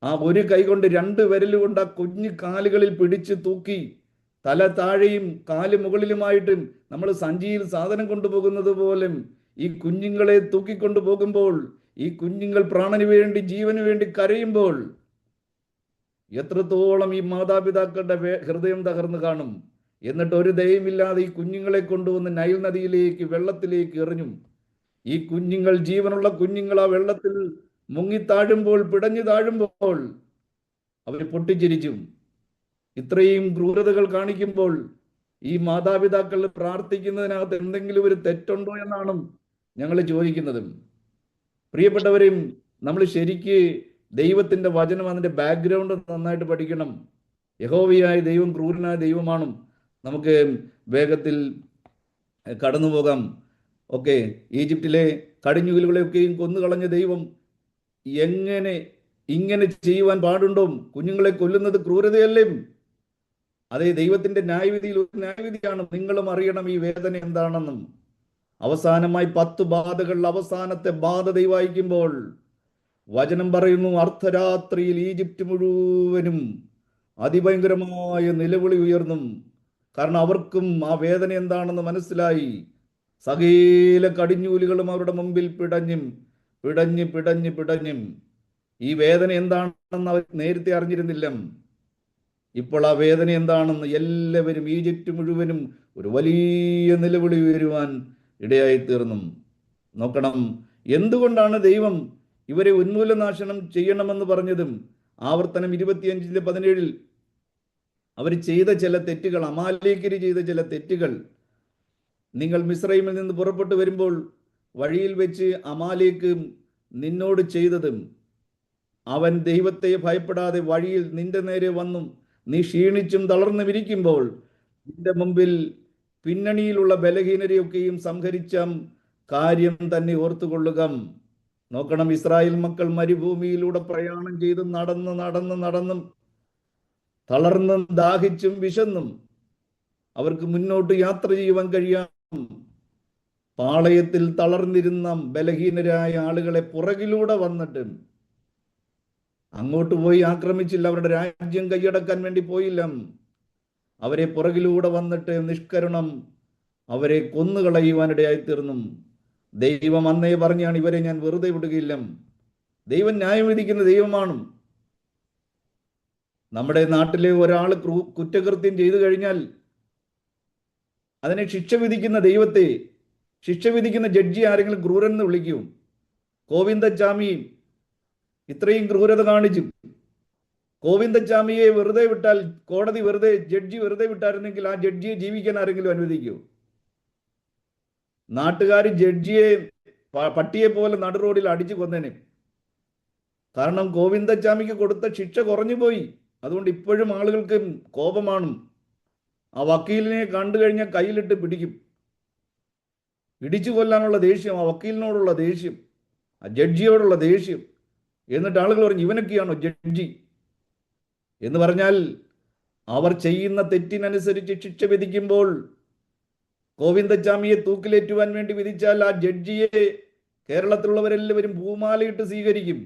ആ ഒരു കൈ കൊണ്ട് 2 വിരലുകൊണ്ട് ആ കുഞ്ഞു കാലുകളിൽ പിടിച്ച് തൂക്കി, തല താഴെയും കാല് മുകളിലുമായിട്ടും നമ്മൾ സഞ്ചിയിൽ സാധനം കൊണ്ടുപോകുന്നത് പോലെ ഈ കുഞ്ഞുങ്ങളെ തൂക്കിക്കൊണ്ടു പോകുമ്പോൾ, ഈ കുഞ്ഞുങ്ങൾ പ്രാണന് വേണ്ടി, ജീവന് വേണ്ടി കരയുമ്പോൾ എത്രത്തോളം ഈ മാതാപിതാക്കളുടെ ഹൃദയം തകർന്നു കാണും. എന്നിട്ട് ഒരു ദയമില്ലാതെ ഈ കുഞ്ഞുങ്ങളെ കൊണ്ടുവന്ന് നൈൽ നദിയിലേക്ക്, വെള്ളത്തിലേക്ക് എറിഞ്ഞു. ഈ കുഞ്ഞുങ്ങൾ, ജീവനുള്ള കുഞ്ഞുങ്ങൾ ആ വെള്ളത്തിൽ മുങ്ങിത്താഴുമ്പോൾ, പിടഞ്ഞു താഴുമ്പോൾ അവർ പൊട്ടിച്ചിരിച്ചു. ഇത്രയും ക്രൂരതകൾ കാണിക്കുമ്പോൾ ഈ മാതാപിതാക്കൾ പ്രാർത്ഥിക്കുന്നതിനകത്ത് എന്തെങ്കിലും ഒരു തെറ്റുണ്ടോ എന്നാണ് ഞങ്ങൾ ചോദിക്കുന്നത്. പ്രിയപ്പെട്ടവരെയും, നമ്മൾ ശരിക്ക് ദൈവത്തിൻ്റെ വചനം, അതിൻ്റെ ബാക്ക്ഗ്രൗണ്ട് നന്നായിട്ട് പഠിക്കണം. യഹോവയായ ദൈവം ക്രൂരനായ ദൈവമാണ്. നമുക്ക് വേഗത്തിൽ കടന്നു പോകാം. ഓക്കെ, ഈജിപ്തിലെ കടിഞ്ഞുകിലുകളെയൊക്കെയും കൊന്നുകളഞ്ഞ ദൈവം ഇങ്ങനെ ചെയ്യുവാൻ പാടുണ്ടോ? കുഞ്ഞുങ്ങളെ കൊല്ലുന്നത് ക്രൂരതയല്ലേ? അതേ, ദൈവത്തിന്റെ ന്യായവിധിയിൽ ഒരു ന്യായവിധിയാണ്. നിങ്ങളും അറിയണം ഈ വേദന എന്താണെന്നും. അവസാനമായി 10 ബാധകൾ, അവസാനത്തെ ബാധ ദൈവമായിരിക്കുമ്പോൾ വചനം പറയുന്നു, അർദ്ധരാത്രിയിൽ ഈജിപ്റ്റ് മുഴുവനും അതിഭയങ്കരമായ നിലവിളി ഉയർന്നും. കാരണം അവർക്കും ആ വേദന എന്താണെന്ന് മനസ്സിലായി. സകല കടിഞ്ഞൂലുകളും അവരുടെ മുമ്പിൽ പിടഞ്ഞും പിടഞ്ഞും. ഈ വേദന എന്താണെന്ന് അവർ നേരത്തെ അറിഞ്ഞിരുന്നില്ല. ഇപ്പോൾ ആ വേദന എന്താണെന്ന് എല്ലാവരും, ഈജിപ്റ്റ് മുഴുവനും ഒരു വലിയ നിലവിളി ഉയരുവാൻ ഇടയായി തീർന്നു. നോക്കണം, എന്തുകൊണ്ടാണ് ദൈവം ഇവരെ ഉന്മൂലനാശനം ചെയ്യണമെന്ന് പറഞ്ഞതും? ആവർത്തനം 25:17 അവർ ചെയ്ത ചില തെറ്റുകൾ, അമാലേക്യർ ചെയ്ത ചില തെറ്റുകൾ. നിങ്ങൾ മിസ്രൈമിൽ നിന്ന് പുറപ്പെട്ടു വരുമ്പോൾ വഴിയിൽ വെച്ച് അമാലേക്ക് നിന്നോട് ചെയ്തതും, അവൻ ദൈവത്തെ ഭയപ്പെടാതെ വഴിയിൽ നിന്റെ നേരെ വന്നും നീ ക്ഷീണിച്ചും തളർന്നു വിരിക്കുമ്പോൾ നിന്റെ മുമ്പിൽ പിന്നണിയിലുള്ള ബലഹീനരെയൊക്കെയും സംഹരിച്ച കാര്യം തന്നെ ഓർത്തുകൊള്ളുക. നോക്കണം, ഇസ്രായേൽ മക്കൾ മരുഭൂമിയിലൂടെ പ്രയാണം ചെയ്ത് നടന്നും തളർന്നും ദാഹിച്ചും വിശന്നും അവർക്ക് മുന്നോട്ട് യാത്ര ചെയ്യുവാൻ കഴിയാം. പാളയത്തിൽ തളർന്നിരുന്ന ബലഹീനരായ ആളുകളെ പുറകിലൂടെ വന്നിട്ട് അങ്ങോട്ട് പോയി ആക്രമിച്ചില്ല, അവരുടെ രാജ്യം കൈയടക്കാൻ വേണ്ടി പോയില്ല. അവരെ പുറകിലൂടെ വന്നിട്ട് നിഷ്കരുണം അവരെ കൊന്നുകളയുവാനിടയായി തീർന്നു. ദൈവം അന്നേ പറഞ്ഞാണ്, ഇവരെ ഞാൻ വെറുതെ വിടുകയില്ല. ദൈവം ന്യായം വിധിക്കുന്ന ദൈവമാണ്. നമ്മുടെ നാട്ടിലെ ഒരാൾ കുറ്റകൃത്യം ചെയ്തു കഴിഞ്ഞാൽ അതിനെ ശിക്ഷ വിധിക്കുന്ന ദൈവത്തെ, ശിക്ഷ വിധിക്കുന്ന ജഡ്ജി ആരെങ്കിലും ക്രൂരൻ എന്ന് വിളിക്കും? ഗോവിന്ദച്ചാമി ഇത്രയും ക്രൂരത കാണിച്ചു. ഗോവിന്ദച്ചാമിയെ വെറുതെ വിട്ടാൽ, കോടതി ജഡ്ജി വെറുതെ വിട്ടായിരുന്നെങ്കിൽ ആ ജഡ്ജിയെ ജീവിക്കാൻ ആരെങ്കിലും അനുവദിക്കൂ? നാട്ടുകാർ ജഡ്ജിയെ പട്ടിയെ പോലെ നടു റോഡിൽ അടിച്ചു കൊന്നേനെ. കാരണം ഗോവിന്ദച്ചാമിക്ക് കൊടുത്ത ശിക്ഷ കുറഞ്ഞു പോയി. അതുകൊണ്ട് ഇപ്പോഴും ആളുകൾക്ക് കോപമാണ്. ആ വക്കീലിനെ കണ്ടു കഴിഞ്ഞാൽ കയ്യിലിട്ട് പിടിക്കും. ഇടിച്ചു കൊല്ലാനുള്ള ദേഷ്യം, ആ വക്കീലിനോടുള്ള ദേഷ്യം, ആ ജഡ്ജിയോടുള്ള ദേഷ്യം. എന്നിട്ട് ആളുകൾ പറഞ്ഞു, ഇവനൊക്കെയാണോ ജഡ്ജി എന്ന് പറഞ്ഞാൽ അവർ ചെയ്യുന്ന തെറ്റിനനുസരിച്ച് ശിക്ഷ വിധിക്കുമ്പോൾ ഗോവിന്ദച്ചാമിയെ തൂക്കിലേറ്റുവാൻ വേണ്ടി വിധിച്ചാൽ ആ ജഡ്ജിയെ കേരളത്തിലുള്ളവരെല്ലാവരും പൂമാലയിട്ട് സ്വീകരിക്കും,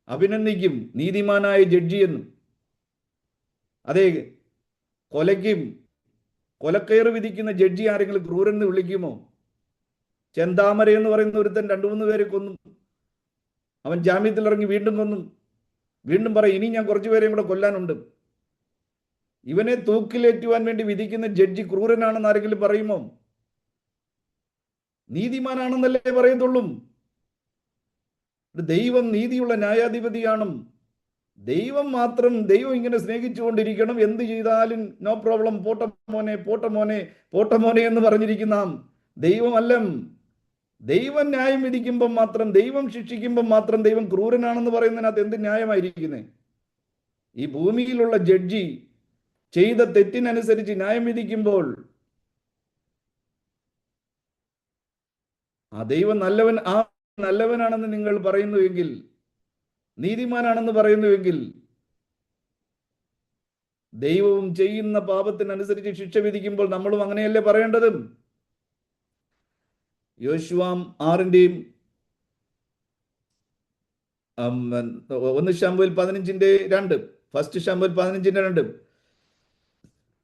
അഭിനന്ദിക്കും, നീതിമാനായ ജഡ്ജി എന്നും. അതെ, കൊലക്കയറ് വിധിക്കുന്ന ജഡ്ജി ആരെങ്കിലും ക്രൂരെന്ന് വിളിക്കുമോ? ചെന്താമര എന്ന് പറയുന്ന ഒരുത്തൻ 2-3 പേരെ കൊന്നു. അവൻ ജാമ്യത്തിൽ ഇറങ്ങി വീണ്ടും കൊന്നു. വീണ്ടും പറയും, ഇനി ഞാൻ കുറച്ചു പേരെയും കൂടെ കൊല്ലാനുണ്ട്. ഇവനെ തൂക്കിലേറ്റുവാൻ വേണ്ടി വിധിക്കുന്ന ജഡ്ജി ക്രൂരനാണെന്ന് ആരെങ്കിലും പറയുമോ? നീതിമാനാണെന്നല്ലേ പറയത്തുള്ളൂ. ദൈവം നീതിയുള്ള ന്യായാധിപതിയാണ്. ദൈവം ഇങ്ങനെ സ്നേഹിച്ചുകൊണ്ടിരിക്കണം. എന്ത് ചെയ്താലും നോ പ്രോബ്ലം, പോട്ടമോനെ എന്ന് പറഞ്ഞിരിക്കുന്ന ദൈവമല്ല. ദൈവം ന്യായം വിധിക്കുമ്പോൾ മാത്രം, ദൈവം ശിക്ഷിക്കുമ്പോൾ മാത്രം ദൈവം ക്രൂരനാണെന്ന് പറയുന്നതിനകത്ത് എന്ത് ന്യായമായിരിക്കുന്നത്? ഈ ഭൂമിയിലുള്ള ജഡ്ജി ചെയ്ത തെറ്റിനനുസരിച്ച് ന്യായം വിധിക്കുമ്പോൾ ആ ദൈവം നല്ലവനാണെന്ന് നിങ്ങൾ പറയുന്നുവെങ്കിൽ, നീതിമാനാണെന്ന് പറയുന്നുവെങ്കിൽ, ദൈവവും ചെയ്യുന്ന പാപത്തിനനുസരിച്ച് ശിക്ഷ വിധിക്കുമ്പോൾ നമ്മളും അങ്ങനെയല്ലേ പറയേണ്ടത്? യോശുവ 6-ന്റെയും 1 ശമൂവേൽ 15:2, 1 ശമൂവേൽ 15:2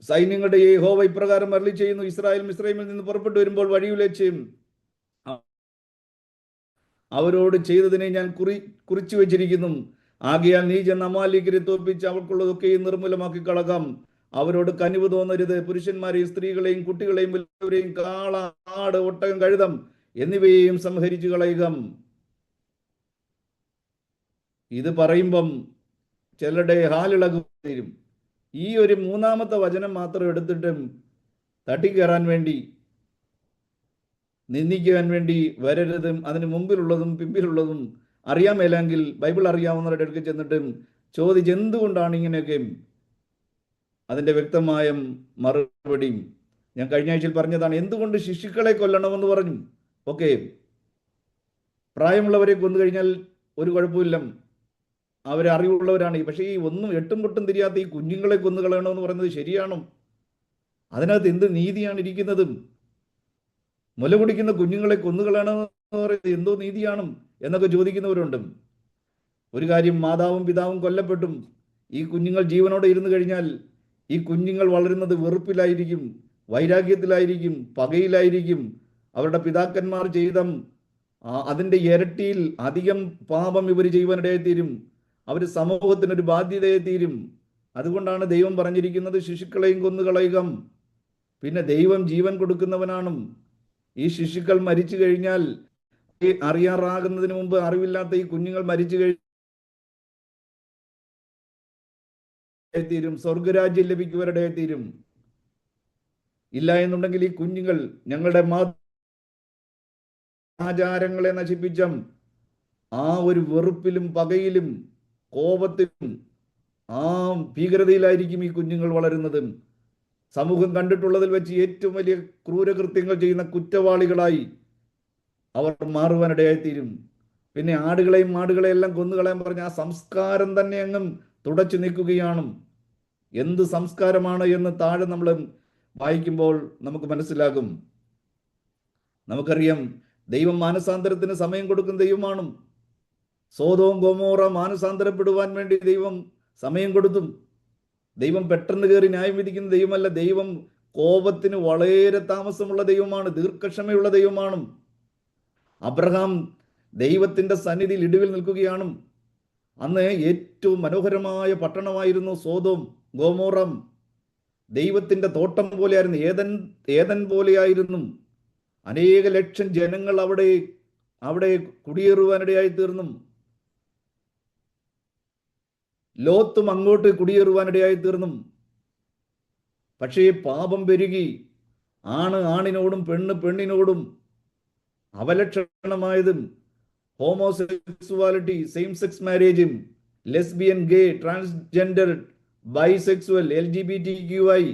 സൈന്യങ്ങളുടെ യഹോവ ഇപ്രകാരം അരുളി ചെയ്യുന്നു, ഇസ്രായേൽ മിസ്രൈമിൽ നിന്ന് പുറപ്പെട്ടു വരുമ്പോൾ വഴിയിൽ വെച്ച് അവരോട് ചെയ്തതിനെ ഞാൻ കുറിച്ചു വെച്ചിരിക്കുന്നു. ആകയാൽ നീ ചെന്ന് അമാലേക്യരെ തോൽപ്പിച്ച് അവർക്കുള്ളതൊക്കെയും നിർമ്മൂലമാക്കി കളകാം. അവരോട് കനിവ് തോന്നരുത്. പുരുഷന്മാരെയും സ്ത്രീകളെയും കുട്ടികളെയും എല്ലാവരെയും, കാള, ആട്, ഒട്ടകം, കഴുതം എന്നിവയെയും സംഹരിച്ചു കളയുക. ഇത് പറയുമ്പം ചിലരുടെ ഹാലിളകും. ഈ ഒരു 3-ാമത്തെ വചനം മാത്രം എടുത്തിട്ടും തട്ടിക്കയറാൻ വേണ്ടി, നിന്ദിക്കാൻ വേണ്ടി വരരുതും. അതിന് മുമ്പിലുള്ളതും പിമ്പിലുള്ളതും അറിയാമേലെങ്കിൽ ബൈബിൾ അറിയാവുന്നവരുടെ അടുത്ത് ചെന്നിട്ടും ചോദിച്ചെന്തുകൊണ്ടാണ് ഇങ്ങനെയൊക്കെ, അതിൻ്റെ വ്യക്തമായ മറുപടിയും ഞാൻ കഴിഞ്ഞ ആഴ്ചയിൽ പറഞ്ഞതാണ്. എന്തുകൊണ്ട് ശിശുക്കളെ കൊല്ലണമെന്ന് പറഞ്ഞു? ഓക്കെ, പ്രായമുള്ളവരെ കൊന്നു കഴിഞ്ഞാൽ ഒരു കുഴപ്പമില്ല, അവരെ അറിവുള്ളവരാണ്. പക്ഷേ ഈ ഒന്നും എട്ടും പൊട്ടും തിരിയാത്ത ഈ കുഞ്ഞുങ്ങളെ കൊന്നു കളയണമെന്ന് പറയുന്നത് ശരിയാണോ? അതിനകത്ത് എന്ത് നീതിയാണ് ഇരിക്കുന്നത്? മുല കുടിക്കുന്ന കുഞ്ഞുങ്ങളെ കൊന്നുകളയണമെന്ന് പറയുന്നത് എന്തോ നീതിയാണ് എന്നൊക്കെ ചോദിക്കുന്നവരുണ്ട്. ഒരു കാര്യം, മാതാവും പിതാവും കൊല്ലപ്പെട്ടും ഈ കുഞ്ഞുങ്ങൾ ജീവനോടെ ഇരുന്നു കഴിഞ്ഞാൽ ഈ കുഞ്ഞുങ്ങൾ വളരുന്നത് വെറുപ്പിലായിരിക്കും, വൈരാഗ്യത്തിലായിരിക്കും, പകയിലായിരിക്കും. അവരുടെ പിതാക്കന്മാർ ചെയ്ത അതിൻ്റെ ഇരട്ടിയിൽ അധികം പാപം ഇവർ ചെയ്യുവാനിടയായി തീരും. അവർ സമൂഹത്തിനൊരു ബാധ്യതയായി തീരും. അതുകൊണ്ടാണ് ദൈവം പറഞ്ഞിരിക്കുന്നത്, ശിശുക്കളെയും കൊന്നുകളയുക. പിന്നെ ദൈവം ജീവൻ കൊടുക്കുന്നവനാണ്. ഈ ശിശുക്കൾ മരിച്ചു കഴിഞ്ഞാൽ, അറിയാറാകുന്നതിന് മുമ്പ് അറിവില്ലാത്ത ഈ കുഞ്ഞുങ്ങൾ മരിച്ചു തീരും, സ്വർഗരാജ്യം ലഭിക്കുവരുടെ തീരും. ഇല്ല എന്നുണ്ടെങ്കിൽ ഈ കുഞ്ഞുങ്ങൾ ഞങ്ങളുടെ ആചാരങ്ങളെ നശിപ്പിച്ച ആ ഒരു വെറുപ്പിലും പകയിലും കോപത്തിലും ആ ഭീകരതയിലായിരിക്കും ഈ കുഞ്ഞുങ്ങൾ വളരുന്നത്. സമൂഹം കണ്ടിട്ടുള്ളതിൽ വെച്ച് ഏറ്റവും വലിയ ക്രൂരകൃത്യങ്ങൾ ചെയ്യുന്ന കുറ്റവാളികളായി അവർ മാറുവാനിടയായിത്തീരും. പിന്നെ ആടുകളെയും മാടുകളെയും എല്ലാം കൊന്നുകളയാൻ പറഞ്ഞ ആ സംസ്കാരം തന്നെ അങ്ങും തുടച്ചു നീക്കുകയാണ്. എന്ത് സംസ്കാരമാണ് എന്ന് താഴെ നമ്മൾ വായിക്കുമ്പോൾ നമുക്ക് മനസ്സിലാകും. നമുക്കറിയാം, ദൈവം മാനസാന്തരത്തിന് സമയം കൊടുക്കുന്ന ദൈവമാണ്. സോദോം ഗൊമോറ മാനസാന്തരപ്പെടുവാൻ വേണ്ടി ദൈവം സമയം കൊടുത്തു. ദൈവം പെട്ടെന്ന് കയറി ന്യായം വിധിക്കുന്ന ദൈവമല്ല. ദൈവം കോപത്തിന് വളരെ താമസമുള്ള ദൈവമാണ്, ദീർഘക്ഷമയുള്ള ദൈവമാണ്. അബ്രഹാം ദൈവത്തിന്റെ സന്നിധിയിൽ ഇടിവിൽ നിൽക്കുകയാണ്. അന്ന് ഏറ്റവും മനോഹരമായ പട്ടണമായിരുന്നു സോദോം ഗോമോറം. ദൈവത്തിന്റെ തോട്ടം പോലെയായിരുന്നു, ഏതൻ പോലെയായിരുന്നു. അനേക ലക്ഷം ജനങ്ങൾ അവിടെ കുടിയേറുവാനിടയായി തീർന്നു. ലോത്തും അങ്ങോട്ട് കുടിയേറുവാനിടയായി തീർന്നു. പക്ഷേ പാപം പെരുകി, ആണ് ആണിനോടും പെണ്ണ് പെണ്ണിനോടും അവലക്ഷണമായതും ഹോമോസെക്സുവാലിറ്റി, സെയിം സെക്സ് മാരേജും, ലെസ്ബിയൻ, ഗേ, ട്രാൻസ്ജെൻഡർ, ബൈസെക്സുവൽ, LGBTQI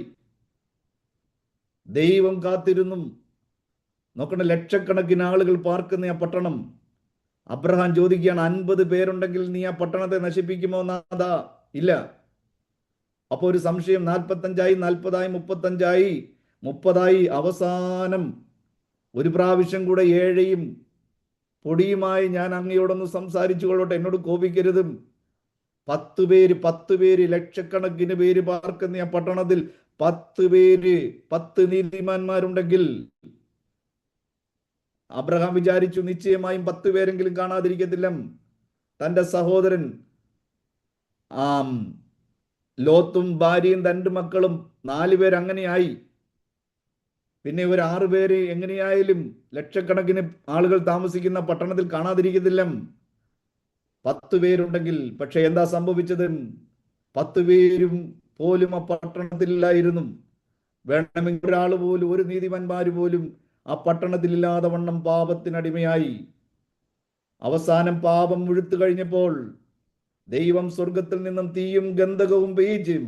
ദൈവം കാത്തിരുന്നു. നോക്കണ, ലക്ഷക്കണക്കിന് ആളുകൾ പാർക്കുന്ന ആ പട്ടണം. അബ്രഹാം ചോദിക്കുകയാണ്, 50 പേരുണ്ടെങ്കിൽ നീ ആ പട്ടണത്തെ നശിപ്പിക്കുമോ നാഥാ? ഇല്ല. അപ്പോൾ ഒരു സംശയം, 45ആയി, 40ആയി, 35ആയി, 30ആയി. അവസാനം ഒരു പ്രാവശ്യം കൂടെ ഏഴയും പൊടിയുമായി ഞാൻ അങ്ങയോടൊന്ന് സംസാരിച്ചു കൊള്ളട്ടെ, എന്നോട് കോപിക്കരുതും. 10 പേര്, ലക്ഷക്കണക്കിന് പേര് പാർക്കുന്ന ആ പട്ടണത്തിൽ 10 നീതിമാന്മാരുണ്ടെങ്കിൽ അബ്രഹാം വിചാരിച്ചു, നിശ്ചയമായും 10 പേരെങ്കിലും കാണാതിരിക്കത്തില്ല. തൻ്റെ സഹോദരൻ ലോത്തും ഭാര്യയും 2 മക്കളും 4 പേര് അങ്ങനെയായി. പിന്നെ ഒരു 6 പേര് എങ്ങനെയായാലും ലക്ഷക്കണക്കിന് ആളുകൾ താമസിക്കുന്ന പട്ടണത്തിൽ കാണാതിരിക്കത്തില്ല. 10 പേരുണ്ടെങ്കിൽ. പക്ഷെ എന്താ സംഭവിച്ചത്? 10 പേരും പോലും ആ പട്ടണത്തിലില്ലായിരുന്നു. വേണമെങ്കിൽ ഒരാൾ പോലും, ഒരു നീതിമാന്മാർ പോലും ആ പട്ടണത്തിലില്ലാതെ വണ്ണം പാപത്തിനടിമയായി. അവസാനം പാപം മുഴുത്തു കഴിഞ്ഞപ്പോൾ ദൈവം സ്വർഗത്തിൽ നിന്നും തീയും ഗന്ധകവും പെയ്യിച്ചും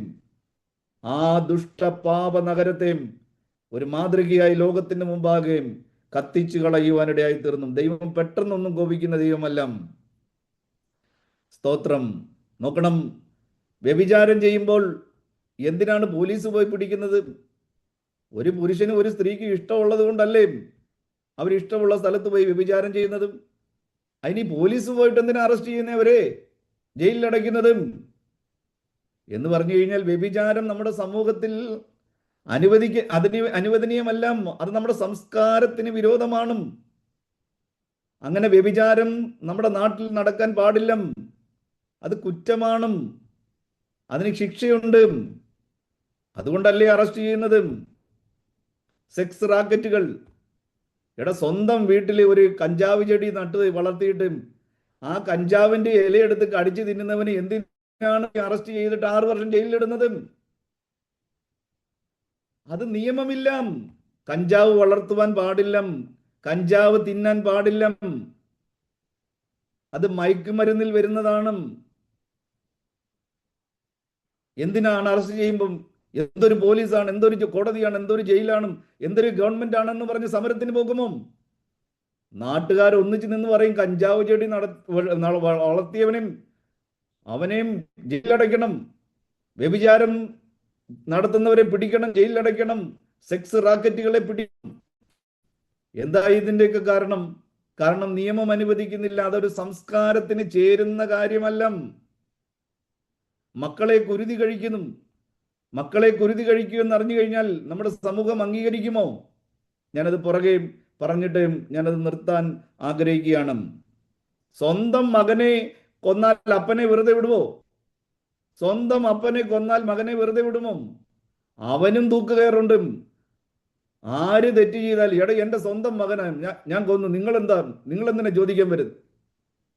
ആ ദുഷ്ടപാപ നഗരത്തെ ഒരു മാതൃകയായി ലോകത്തിന് മുമ്പാകെ കത്തിച്ചു കളയുവാനിടയായി തീർന്നു. ദൈവം പെട്ടെന്നൊന്നും കോപിക്കുന്ന ദൈവമല്ല. സ്തോത്രം. നോക്കണം, വ്യഭിചാരം ചെയ്യുമ്പോൾ എന്തിനാണ് പോലീസ് പോയി പിടിക്കുന്നത്? ഒരു പുരുഷന് ഒരു സ്ത്രീക്ക് ഇഷ്ടമുള്ളത് കൊണ്ടല്ലേ അവരിഷ്ടമുള്ള സ്ഥലത്ത് പോയി വ്യഭിചാരം ചെയ്യുന്നതും? അതിന് പോലീസ് പോയിട്ട് എന്തിനാ അറസ്റ്റ് ചെയ്യുന്നവരെ, ജയിലിലടയ്ക്കുന്നതും എന്ന് പറഞ്ഞു കഴിഞ്ഞാൽ, വ്യഭിചാരം നമ്മുടെ സമൂഹത്തിൽ അനുവദനീയമല്ല. അത് നമ്മുടെ സംസ്കാരത്തിന് വിരോധമാണ്. അങ്ങനെ വ്യഭിചാരം നമ്മുടെ നാട്ടിൽ നടക്കാൻ പാടില്ല. അത് കുറ്റമാണ്, അതിന് ശിക്ഷയുണ്ട്. അതുകൊണ്ടല്ലേ അറസ്റ്റ് ചെയ്യുന്നത്. സെക്സ് റാക്കറ്റുകൾ, സ്വന്തം വീട്ടിൽ ഒരു കഞ്ചാവ് ചെടി നട്ട് വളർത്തിയിട്ട് ആ കഞ്ചാവിന്റെ ഇലയെടുത്ത് കടിച്ചു തിന്നുന്നവന് എന്തിനാണ് അറസ്റ്റ് ചെയ്തിട്ട് 6 വർഷം ജയിലിലിടുന്നത്? അത് നിയമമില്ല. കഞ്ചാവ് വളർത്തുവാൻ പാടില്ല, കഞ്ചാവ് തിന്നാൻ പാടില്ല. അത് മയക്കുമരുന്നിൽ വരുന്നതാണ്. എന്തിനാണ് അറസ്റ്റ് ചെയ്യുമ്പം എന്തൊരു പോലീസാണ്, എന്തൊരു കോടതിയാണ്, എന്തൊരു ജയിലാണ്, എന്തൊരു ഗവൺമെന്റ് ആണെന്ന് പറഞ്ഞ് സമരത്തിന് പോകുമോ? നാട്ടുകാർ ഒന്നിച്ച് നിന്ന് പറയും, കഞ്ചാവ് ചെടി വളർത്തിയവനെയും അവനെയും ജയിലടയ്ക്കണം, വ്യഭിചാരം നടത്തുന്നവരെ പിടിക്കണം, ജയിലിലടയ്ക്കണം, സെക്സ് റാക്കറ്റുകളെ പിടിക്കണം. എന്താ ഇതിൻ്റെയൊക്കെ കാരണം? കാരണം നിയമം അനുവദിക്കുന്നില്ല. അതൊരു സംസ്കാരത്തിന് ചേരുന്ന കാര്യമല്ല. മക്കളെ കുരുതി കഴിക്കുന്നു. മക്കളെ കുരുതി കഴിക്കുമെന്ന് അറിഞ്ഞു കഴിഞ്ഞാൽ നമ്മുടെ സമൂഹം അംഗീകരിക്കുമോ? ഞാനത് പുറകെ പറഞ്ഞിട്ട് ഞാനത് നിർത്താൻ ആഗ്രഹിക്കുകയാണ്. സ്വന്തം മകനെ കൊന്നാൽ അപ്പനെ വെറുതെ വിടുമോ? സ്വന്തം അപ്പനെ കൊന്നാൽ മകനെ വെറുതെ വിടുമോ? അവനും തൂക്കുകയറുണ്ട്. ആര് തെറ്റ് ചെയ്താൽ എന്റെ സ്വന്തം മകനാണ് ഞാൻ കൊന്നു, നിങ്ങൾ എന്തിനാ ചോദിക്കാൻ വരുന്നത്?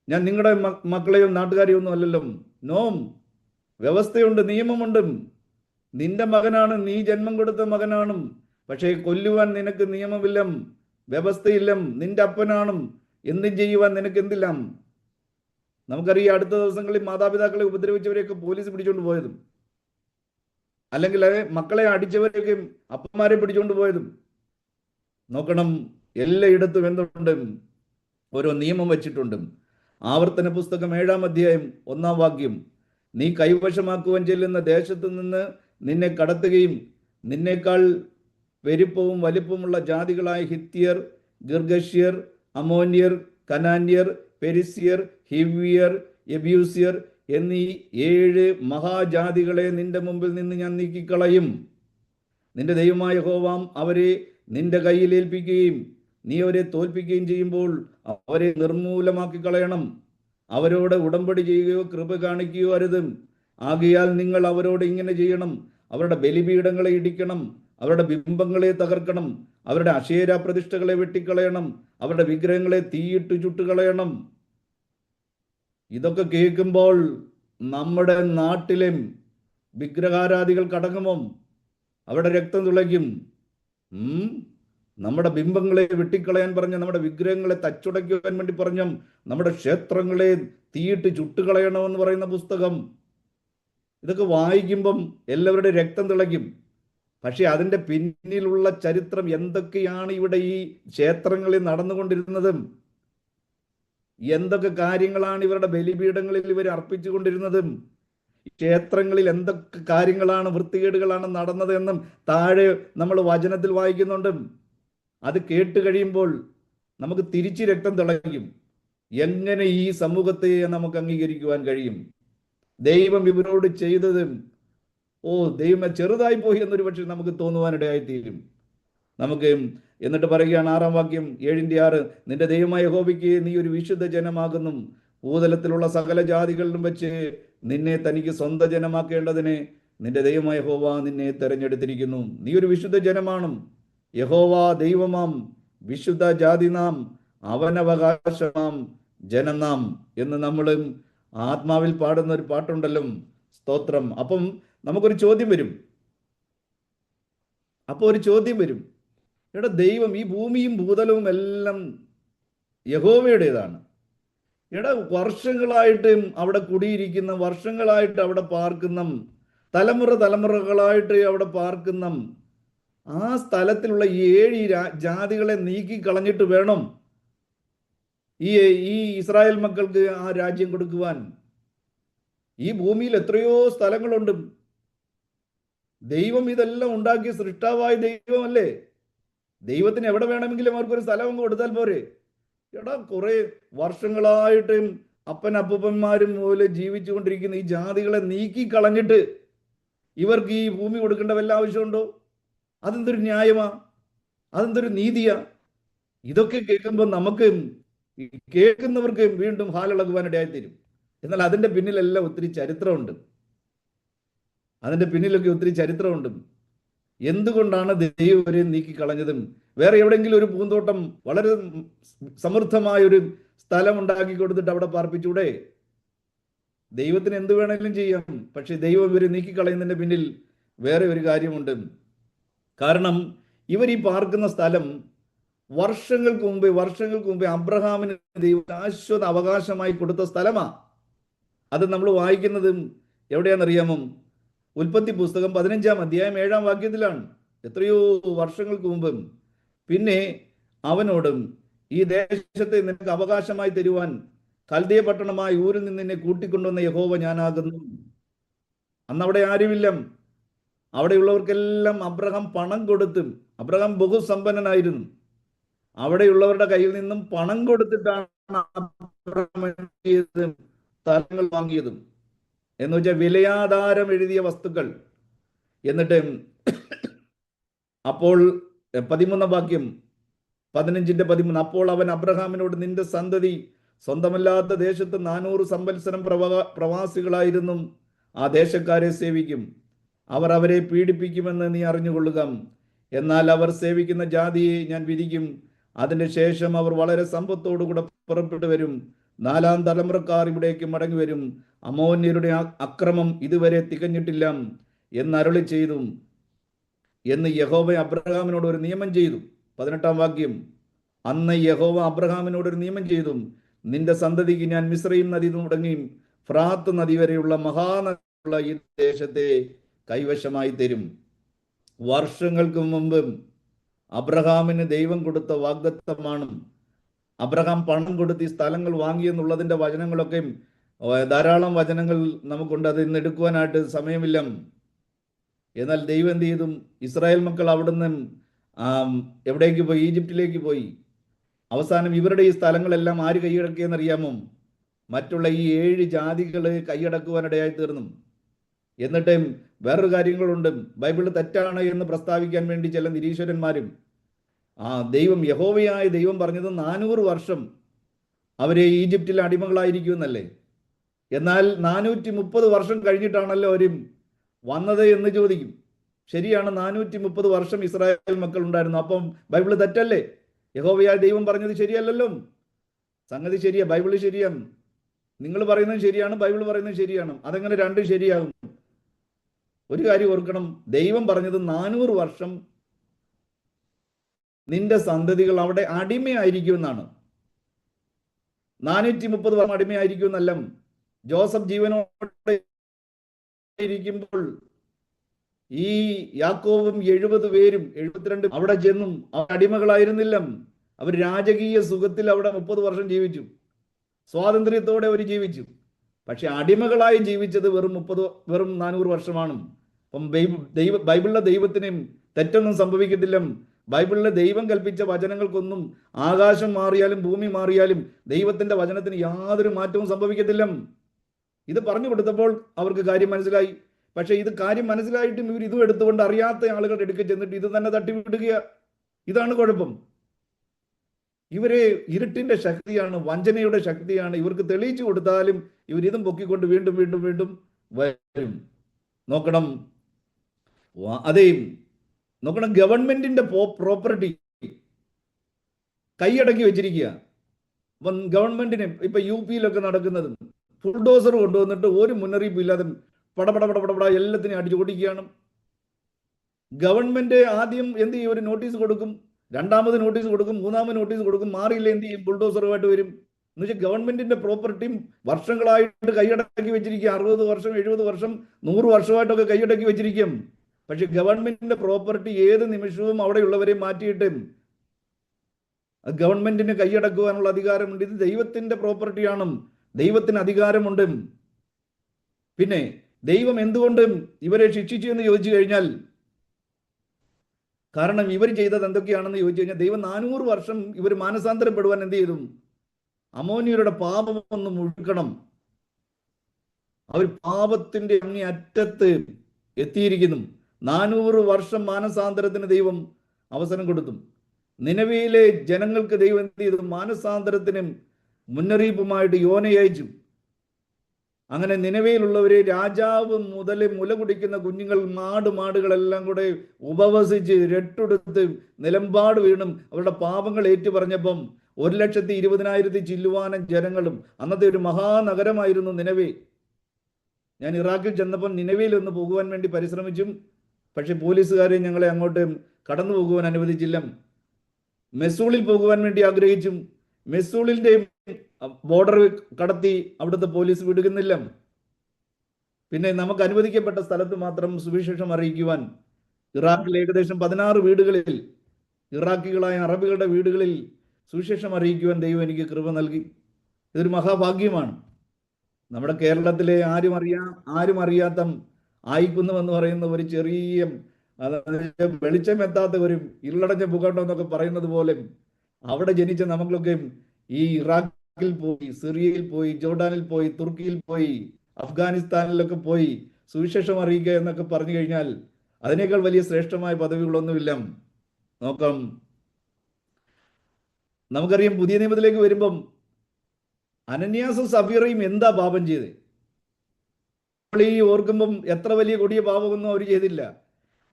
ഞാൻ നിങ്ങളുടെ മക്കളെയോ നാട്ടുകാരെയോ ഒന്നും അല്ലല്ലോ. നോ, വ്യവസ്ഥയുണ്ട്, നിയമമുണ്ട്. നിന്റെ മകനാണ്, നീ ജന്മം കൊടുത്ത മകനാണ്. പക്ഷേ കൊല്ലുവാൻ നിനക്ക് നിയമമില്ല, വ്യവസ്ഥയില്ല. നിന്റെ അപ്പനാണ്, എന്തും ചെയ്യുവാൻ നിനക്ക് എന്തില്ല. നമുക്കറിയാം, അടുത്ത ദിവസങ്ങളിൽ മാതാപിതാക്കളെ ഉപദ്രവിച്ചവരെയൊക്കെ പോലീസ് പിടിച്ചുകൊണ്ട് പോയതും, അല്ലെങ്കിൽ മക്കളെ അടിച്ചവരെയൊക്കെ അപ്പന്മാരെ പിടിച്ചുകൊണ്ട് പോയതും. നോക്കണം, എല്ലായിടത്തും എന്തുണ്ട്? ഓരോ നിയമം വെച്ചിട്ടുണ്ട്. ആവർത്തന പുസ്തകം 7-ാം അധ്യായം 1-ാം വാക്യം, നീ കൈവശമാക്കുവാൻ ചെല്ലുന്ന ദേശത്തു നിന്ന് നിന്നെ കടത്തുകയും നിന്നേക്കാൾ പെരുപ്പവും വലിപ്പമുള്ള ജാതികളായ ഹിത്യർ, ഗിർഗശ്യർ, അമോന്യർ, കനാന്യർ, പെരിസ്യർ, ഹിവ്യർ, യെബ്യൂസ്യർ എന്നീ 7 മഹാജാതികളെ നിന്റെ മുമ്പിൽ നിന്ന് ഞാൻ നീക്കിക്കളയും. നിന്റെ ദൈവമായ യഹോവ അവരെ നിന്റെ കയ്യിൽ ഏൽപ്പിക്കുകയും നീ അവരെ തോൽപ്പിക്കുകയും ചെയ്യുമ്പോൾ അവരെ നിർമൂലമാക്കി കളയണം. അവരോട് ഉടമ്പടി ചെയ്യുകയോ കൃപ കാണിക്കുകയോ അരുത്. ആകയാൽ നിങ്ങൾ അവരോട് ഇങ്ങനെ ചെയ്യണം: അവരുടെ ബലിപീഠങ്ങളെ ഇടിക്കണം, അവരുടെ ബിംബങ്ങളെ തകർക്കണം, അവരുടെ അശേര പ്രതിഷ്ഠകളെ വെട്ടിക്കളയണം, അവരുടെ വിഗ്രഹങ്ങളെ തീയിട്ട് ചുട്ടുകളയണം. ഇതൊക്കെ കേൾക്കുമ്പോൾ നമ്മുടെ നാട്ടിലെ വിഗ്രഹാരാധികൾ കടങ്ങുമോ? അവിടെ രക്തം തുളയ്ക്കും. നമ്മുടെ ബിംബങ്ങളെ വെട്ടിക്കളയാൻ പറഞ്ഞ, നമ്മുടെ വിഗ്രഹങ്ങളെ തച്ചുടയ്ക്കുവാൻ വേണ്ടി പറഞ്ഞ, നമ്മുടെ ക്ഷേത്രങ്ങളെ തീയിട്ട് ചുട്ടുകളയണമെന്ന് പറയുന്ന പുസ്തകം. ഇതൊക്കെ വായിക്കുമ്പം എല്ലാവരുടെ രക്തം തിളയ്ക്കും. പക്ഷെ അതിൻ്റെ പിന്നിലുള്ള ചരിത്രം എന്തൊക്കെയാണ് ഇവിടെ ഈ ക്ഷേത്രങ്ങളിൽ നടന്നുകൊണ്ടിരുന്നതും, എന്തൊക്കെ കാര്യങ്ങളാണ് ഇവരുടെ ബലിപീഠങ്ങളിൽ ഇവർ അർപ്പിച്ചുകൊണ്ടിരുന്നതും, ക്ഷേത്രങ്ങളിൽ എന്തൊക്കെ കാര്യങ്ങളാണ്, വൃത്തികേടുകളാണ് നടന്നത് എന്നും താഴെ നമ്മൾ വചനത്തിൽ വായിക്കുന്നുണ്ട്. അത് കേട്ട് കഴിയുമ്പോൾ നമുക്ക് തിരിച്ച് രക്തം തിളയ്ക്കും. എങ്ങനെ ഈ സമൂഹത്തെ നമുക്ക് അംഗീകരിക്കുവാൻ കഴിയും? ദൈവം ഇവരോട് ചെയ്തത് ദൈവം ചെറുതായി പോയി എന്നൊരു പക്ഷേ നമുക്ക് തോന്നുവാനിടയായിത്തീരും. നമുക്ക് എന്നിട്ട് പറയുകയാണ് 6-ാം വാക്യം 7-ന്റെ 6, നിന്റെ ദൈവമായ യഹോവയ്ക്ക് നീ ഒരു വിശുദ്ധ ജനമാകുന്നു. ഭൂതലത്തിലുള്ള സകല ജാതികളിലും വെച്ച് നിന്നെ തനിക്ക് സ്വന്തം ജനമാക്കേണ്ടതിന് നിന്റെ ദൈവമായ യഹോവ നിന്നെ തെരഞ്ഞെടുത്തിരിക്കുന്നു. നീ ഒരു വിശുദ്ധ ജനമാണ്. യഹോവ ദൈവമാം, വിശുദ്ധ ജാതി നാം, അവനവകാശമാം ജനം നാം എന്ന് നമ്മൾ ആത്മാവിൽ പാടുന്ന ഒരു പാട്ടുണ്ടല്ലോ, സ്തോത്രം. അപ്പം നമുക്കൊരു ചോദ്യം വരും. എടാ, ദൈവം, ഈ ഭൂമിയും ഭൂതലവും എല്ലാം യഹോവയുടേതാണ്. എടാ, വർഷങ്ങളായിട്ട് അവിടെ കുടിയിരിക്കുന്ന, വർഷങ്ങളായിട്ട് അവിടെ പാർക്കുന്ന, തലമുറകളായിട്ട് അവിടെ പാർക്കുന്ന ആ സ്ഥലത്തിലുള്ള 7 ജാതികളെ നീക്കി കളഞ്ഞിട്ട് വേണം ഈ ഇസ്രായേൽ മക്കൾക്ക് ആ രാജ്യം കൊടുക്കുവാൻ. ഈ ഭൂമിയിൽ എത്രയോ സ്ഥലങ്ങളുണ്ട്. ദൈവം ഇതെല്ലാം ഉണ്ടാക്കിയ സൃഷ്ടാവായ ദൈവമല്ലേ? ദൈവത്തിന് എവിടെ വേണമെങ്കിലും അവർക്കൊരു സ്ഥലം കൊടുത്താൽ പോരെ? എടാ, കുറെ വർഷങ്ങളായിട്ട് അപ്പന്മാരും പോലെ ജീവിച്ചുകൊണ്ടിരിക്കുന്ന ഈ ജാതികളെ നീക്കി കളഞ്ഞിട്ട് ഇവർക്ക് ഈ ഭൂമി കൊടുക്കേണ്ട വല്ല ആവശ്യമുണ്ടോ? അതെന്തൊരു ന്യായമാ? അതെന്തൊരു നീതിയാ? ഇതൊക്കെ കേൾക്കുമ്പോൾ നമുക്ക്, കേൾക്കുന്നവർക്ക് വീണ്ടും ഹാലിളകുവാനിടയായിത്തീരും. എന്നാൽ അതിൻ്റെ പിന്നിലെല്ലാം ഒത്തിരി ചരിത്രമുണ്ട്. എന്തുകൊണ്ടാണ് ദൈവം ഇവരെ നീക്കിക്കളഞ്ഞതും? വേറെ എവിടെയെങ്കിലും ഒരു പൂന്തോട്ടം, വളരെ സമൃദ്ധമായൊരു സ്ഥലം ഉണ്ടാക്കി കൊടുത്തിട്ട് അവിടെ പാർപ്പിച്ചൂടെ? ദൈവത്തിന് എന്ത് വേണമെങ്കിലും ചെയ്യാം. പക്ഷെ ദൈവം ഇവരെ നീക്കിക്കളയുന്നതിന്റെ പിന്നിൽ വേറെ ഒരു കാര്യമുണ്ട്. കാരണം ഇവർ ഈ പാർക്കുന്ന സ്ഥലം വർഷങ്ങൾക്ക് മുമ്പേ അബ്രഹാമിന് ദൈവം ശാശ്വത അവകാശമായി കൊടുത്ത സ്ഥലമാ. അത് നമ്മൾ വായിക്കുന്നത് എവിടെയാണെന്നറിയാമോ? ഉൽപ്പത്തി പുസ്തകം 15-ാം അധ്യായം 7-ാം വാക്യത്തിലാണ്. എത്രയോ വർഷങ്ങൾക്ക് മുമ്പ് പിന്നെ അവനോടും, ഈ ദേശത്തെ നിനക്ക് അവകാശമായി തരുവാൻ കൽദയ പട്ടണമായ ഊരിൽ നിന്ന് നിന്നെ കൂട്ടിക്കൊണ്ടുവന്ന യഹോവ ഞാനാകുന്നു. അന്ന് അവിടെ ആരുമില്ല. അവിടെയുള്ളവർക്കെല്ലാം അബ്രഹാം പണം കൊടുത്തും, അബ്രഹാം ബഹുസമ്പന്നനായിരുന്നു. അവിടെയുള്ളവരുടെ കയ്യിൽ നിന്നും പണം കൊടുത്തിട്ടാണ് സ്ഥലങ്ങൾ വാങ്ങിയതും. എന്ന് വെച്ചാൽ വിലയാധാരം എഴുതിയ വസ്തുക്കൾ. എന്നിട്ട് അപ്പോൾ 13 വാക്യം, 15:13, അപ്പോൾ അവൻ അബ്രഹാമിനോട്, നിന്റെ സന്തതി സ്വന്തമല്ലാത്ത ദേശത്ത് 400 സംവത്സരം പ്രവാസികളായിരുന്നു ആ ദേശക്കാരെ സേവിക്കും. അവർ അവരെ പീഡിപ്പിക്കുമെന്ന് നീ അറിഞ്ഞുകൊള്ളുക. എന്നാൽ അവർ സേവിക്കുന്ന ജാതിയെ ഞാൻ വിധിക്കും. അതിന്റെ ശേഷം അവർ വളരെ സമ്പത്തോടുകൂടെ പുറപ്പെട്ടു വരും. 4-ാം തലമുറക്കാർ ഇവിടേക്ക് മടങ്ങി വരും. അമോന്യരുടെ അക്രമം ഇതുവരെ തികഞ്ഞിട്ടില്ല എന്നരുളി ചെയ്തു എന്ന് യഹോവ അബ്രഹാമിനോട് ഒരു നിയമം ചെയ്തു. 18-ാം വാക്യം, അന്ന് യഹോവ അബ്രഹാമിനോട് ഒരു നിയമം ചെയ്തു, നിന്റെ സന്തതിക്ക് ഞാൻ മിസ്രയീം നദി തുടങ്ങി ഫ്രാത്ത് നദി വരെയുള്ള മഹാനദിയുള്ള ഈ ദേശത്തെ കൈവശമായി തരും. വർഷങ്ങൾക്ക് മുമ്പ് അബ്രഹാമിന് ദൈവം കൊടുത്ത വാഗ്ദത്തമാണ്. അബ്രഹാം പണം കൊടുത്ത് ഈ സ്ഥലങ്ങൾ വാങ്ങിയെന്നുള്ളതിന്റെ വചനങ്ങളൊക്കെ ധാരാളം വചനങ്ങൾ നമുക്കുണ്ട്. അത് ഇന്ന് എടുക്കുവാനായിട്ട് സമയമില്ല. എന്നാൽ ദൈവം എന്ത് ചെയ്തു? ഇസ്രായേൽ മക്കൾ അവിടുന്ന് എവിടേക്ക് പോയി? ഈജിപ്തിലേക്ക് പോയി. അവസാനം ഇവരുടെ ഈ സ്ഥലങ്ങളെല്ലാം ആര് കൈയടക്കിയെന്നറിയാമോ? മറ്റുള്ള ഈ 7 ജാതികൾ കൈയടക്കുവാനിടയായി തീർന്നു. എന്നിട്ട് വേറൊരു കാര്യങ്ങളുണ്ട്. ബൈബിൾ തെറ്റാണ് എന്ന് പ്രസ്താവിക്കാൻ വേണ്ടി ചില നിരീശ്വരന്മാരും, ദൈവം, യഹോവയായ ദൈവം പറഞ്ഞത് 400 വർഷം അവരെ ഈജിപ്തിൽ അടിമകളായിരിക്കുമെന്നല്ലേ. എന്നാൽ 430 വർഷം കഴിഞ്ഞിട്ടാണല്ലോ അവരും വന്നത് എന്ന് ചോദിക്കും. ശരിയാണ്, 430 വർഷം ഇസ്രായേൽ മക്കൾ ഉണ്ടായിരുന്നു. അപ്പം ബൈബിള് തെറ്റല്ലേ? യഹോവയായ ദൈവം പറഞ്ഞത് ശരിയല്ലല്ലോ. സംഗതി ശരിയാ, ബൈബിള് ശരിയാണ്. നിങ്ങൾ പറയുന്നത് ശരിയാണ്, ബൈബിൾ പറയുന്നത് ശരിയാണ്. അതെങ്ങനെ രണ്ടും ശരിയാകും? ഒരു കാര്യം ഓർക്കണം, ദൈവം പറഞ്ഞത് 400 വർഷം നിന്റെ സന്തതികൾ അവിടെ അടിമയായിരിക്കുമെന്നാണ്. 430 വർഷം അടിമയായിരിക്കുമെന്നല്ല. ജോസഫ് ജീവനോടെ ഇരിക്കുമ്പോൾ ഈ യാക്കോബും 70 പേരും 72 അവിടെ ചെന്നും അവർ അടിമകളായിരുന്നില്ല. അവർ രാജകീയ സുഖത്തിൽ അവിടെ 30 വർഷം ജീവിച്ചു. സ്വാതന്ത്ര്യത്തോടെ അവർ ജീവിച്ചു. പക്ഷെ അടിമകളായി ജീവിച്ചത് വെറും 400 വർഷമാണ്. അപ്പം ബൈബിളിലെ ദൈവത്തിനും തെറ്റൊന്നും സംഭവിക്കത്തില്ല. ബൈബിളിലെ ദൈവം കൽപ്പിച്ച വചനങ്ങൾക്കൊന്നും ആകാശം മാറിയാലും ഭൂമി മാറിയാലും ദൈവത്തിന്റെ വചനത്തിന് യാതൊരു മാറ്റവും സംഭവിക്കത്തില്ല. ഇത് പറഞ്ഞു കൊടുത്തപ്പോൾ അവർക്ക് കാര്യം മനസ്സിലായി. പക്ഷെ ഇത് കാര്യം മനസ്സിലായിട്ടും ഇവർ ഇതും എടുത്തുകൊണ്ട് അറിയാത്ത ആളുകളുടെ അടുക്കൽ ചെന്നിട്ട് ഇത് തന്നെ തട്ടിവിടുക. ഇതാണ് കുഴപ്പം. ഇവരെ ഇരുട്ടിന്റെ ശക്തിയാണ്, വഞ്ചനയുടെ ശക്തിയാണ്. ഇവർക്ക് തെളിയിച്ചു കൊടുത്താലും ഇവർ ഇതും പൊക്കിക്കൊണ്ട് വീണ്ടും വീണ്ടും വീണ്ടും വരും. നോക്കണം, അതേ നോക്കണം, ഗവൺമെന്റിന്റെ പ്രോപ്പർട്ടി കൈയടക്കി വെച്ചിരിക്കുക. അപ്പം ഗവൺമെന്റിന് ഇപ്പൊ UP-യിലൊക്കെ നടക്കുന്നത് ബുൾഡോസർ കൊണ്ടുവന്നിട്ട് ഒരു മുന്നറിയിപ്പ് ഇല്ലാതെ പടപട എല്ലാത്തിനും അടിച്ചു ഓടിക്കുകയാണ്. ഗവൺമെന്റ് ആദ്യം എന്ത് ചെയ്യും? ഒരു നോട്ടീസ് കൊടുക്കും, രണ്ടാമത് നോട്ടീസ് കൊടുക്കും, മൂന്നാമത് നോട്ടീസ് കൊടുക്കും. മാറിയില്ല എന്ത് ചെയ്യും? ബുൾഡോസറുമായിട്ട് വരും. എന്ന് വെച്ചാൽ ഗവൺമെന്റിന്റെ പ്രോപ്പർട്ടിയും വർഷങ്ങളായിട്ട് കൈയടക്കി വെച്ചിരിക്കുക. 60 വർഷം 70 വർഷം 100 വർഷമായിട്ടൊക്കെ കൈയടക്കി വെച്ചിരിക്കും. പക്ഷെ ഗവൺമെന്റിന്റെ പ്രോപ്പർട്ടി ഏത് നിമിഷവും അവിടെയുള്ളവരെ മാറ്റിയിട്ട് ഗവൺമെന്റിന് കൈയടക്കുവാനുള്ള അധികാരമുണ്ട്. ഇത് ദൈവത്തിന്റെ പ്രോപ്പർട്ടിയാണ്, ദൈവത്തിന് അധികാരമുണ്ട്. പിന്നെ ദൈവം എന്തുകൊണ്ട് ഇവരെ ശിക്ഷിച്ചു എന്ന് ചോദിച്ചു കഴിഞ്ഞാൽ, കാരണം ഇവർ ചെയ്തത് എന്തൊക്കെയാണെന്ന് ചോദിച്ചു കഴിഞ്ഞാൽ, ദൈവം 400 വർഷം ഇവർ മാനസാന്തരപ്പെടുവാൻ എന്ത് ചെയ്തു? അമോന്യരുടെ പാപം ഒന്ന് മുഴുക്കണം. അവർ പാപത്തിന്റെ അങ്ങേ അറ്റത്ത് എത്തിയിരിക്കുന്നു. 400 വർഷം മാനസാന്തരത്തിന് ദൈവം അവസരം കൊടുത്തു. നിനവയിലെ ജനങ്ങൾക്ക് ദൈവം എന്ത് ചെയ്തു? മാനസാന്തരത്തിനും മുന്നറിയിപ്പുമായിട്ട് യോനയെ അയച്ചു. അങ്ങനെ നിനവയിലുള്ളവരെ രാജാവ് മുതൽ മുല കുടിക്കുന്ന കുഞ്ഞുങ്ങൾ, മാടുകളെല്ലാം കൂടെ ഉപവസിച്ച് രട്ടെടുത്ത് നിലമ്പാട് വീണും അവരുടെ പാപങ്ങൾ ഏറ്റുപറഞ്ഞപ്പം 1,20,000 ചില്ലുവാനം ജനങ്ങളും. അന്നത്തെ ഒരു മഹാനഗരമായിരുന്നു നിനവേ. ഞാൻ ഇറാഖിൽ ചെന്നപ്പോൾ നിനവയിൽ ഒന്ന് പോകുവാൻ വേണ്ടി പരിശ്രമിച്ചും, പക്ഷെ പോലീസുകാരെ ഞങ്ങളെ അങ്ങോട്ട് കടന്നു പോകുവാൻ അനുവദിച്ചില്ല. മെസൂളിൽ പോകുവാൻ വേണ്ടി ആഗ്രഹിച്ചും മെസൂളിന്റെ ബോർഡർ കടത്തി അവിടുത്തെ പോലീസ് വിടുകുന്നില്ല. പിന്നെ നമുക്ക് അനുവദിക്കപ്പെട്ട സ്ഥലത്ത് മാത്രം സുവിശേഷം അറിയിക്കുവാൻ ഇറാഖിൽ ഏകദേശം 16 വീടുകളിൽ, ഇറാഖികളായ അറബികളുടെ വീടുകളിൽ സുവിശേഷം അറിയിക്കുവാൻ ദൈവം എനിക്ക് കൃപ നൽകി. ഇതൊരു മഹാഭാഗ്യമാണ്. നമ്മുടെ കേരളത്തിലെ ആരും അറിയാത്ത ആയിക്കുന്നു എന്ന് പറയുന്ന ഒരു ചെറിയ, അതായത് വെളിച്ചം എത്താത്ത ഒരു ഇരുളടഞ്ഞ ഭൂഖണ്ഡം എന്നൊക്കെ പറയുന്നത് പോലെ അവിടെ ജനിച്ച നമുക്കൊക്കെ ഈ ഇറാഖിൽ പോയി, സിറിയയിൽ പോയി, ജോർഡാനിൽ പോയി, തുർക്കിയിൽ പോയി, അഫ്ഗാനിസ്ഥാനിലൊക്കെ പോയി സുവിശേഷം അറിയിക്കുക എന്നൊക്കെ പറഞ്ഞു കഴിഞ്ഞാൽ അതിനേക്കാൾ വലിയ ശ്രേഷ്ഠമായ പദവികളൊന്നുമില്ല. നോക്കാം, നമുക്കറിയാം പുതിയ നിയമത്തിലേക്ക് വരുമ്പം അനന്യാസും സഫീറയും എന്താ പാപം ചെയ്ത്? നമ്മൾ ഈ ഓർക്കുമ്പം എത്ര വലിയ കൊടിയ പാപമൊന്നും അവർ ചെയ്തില്ല.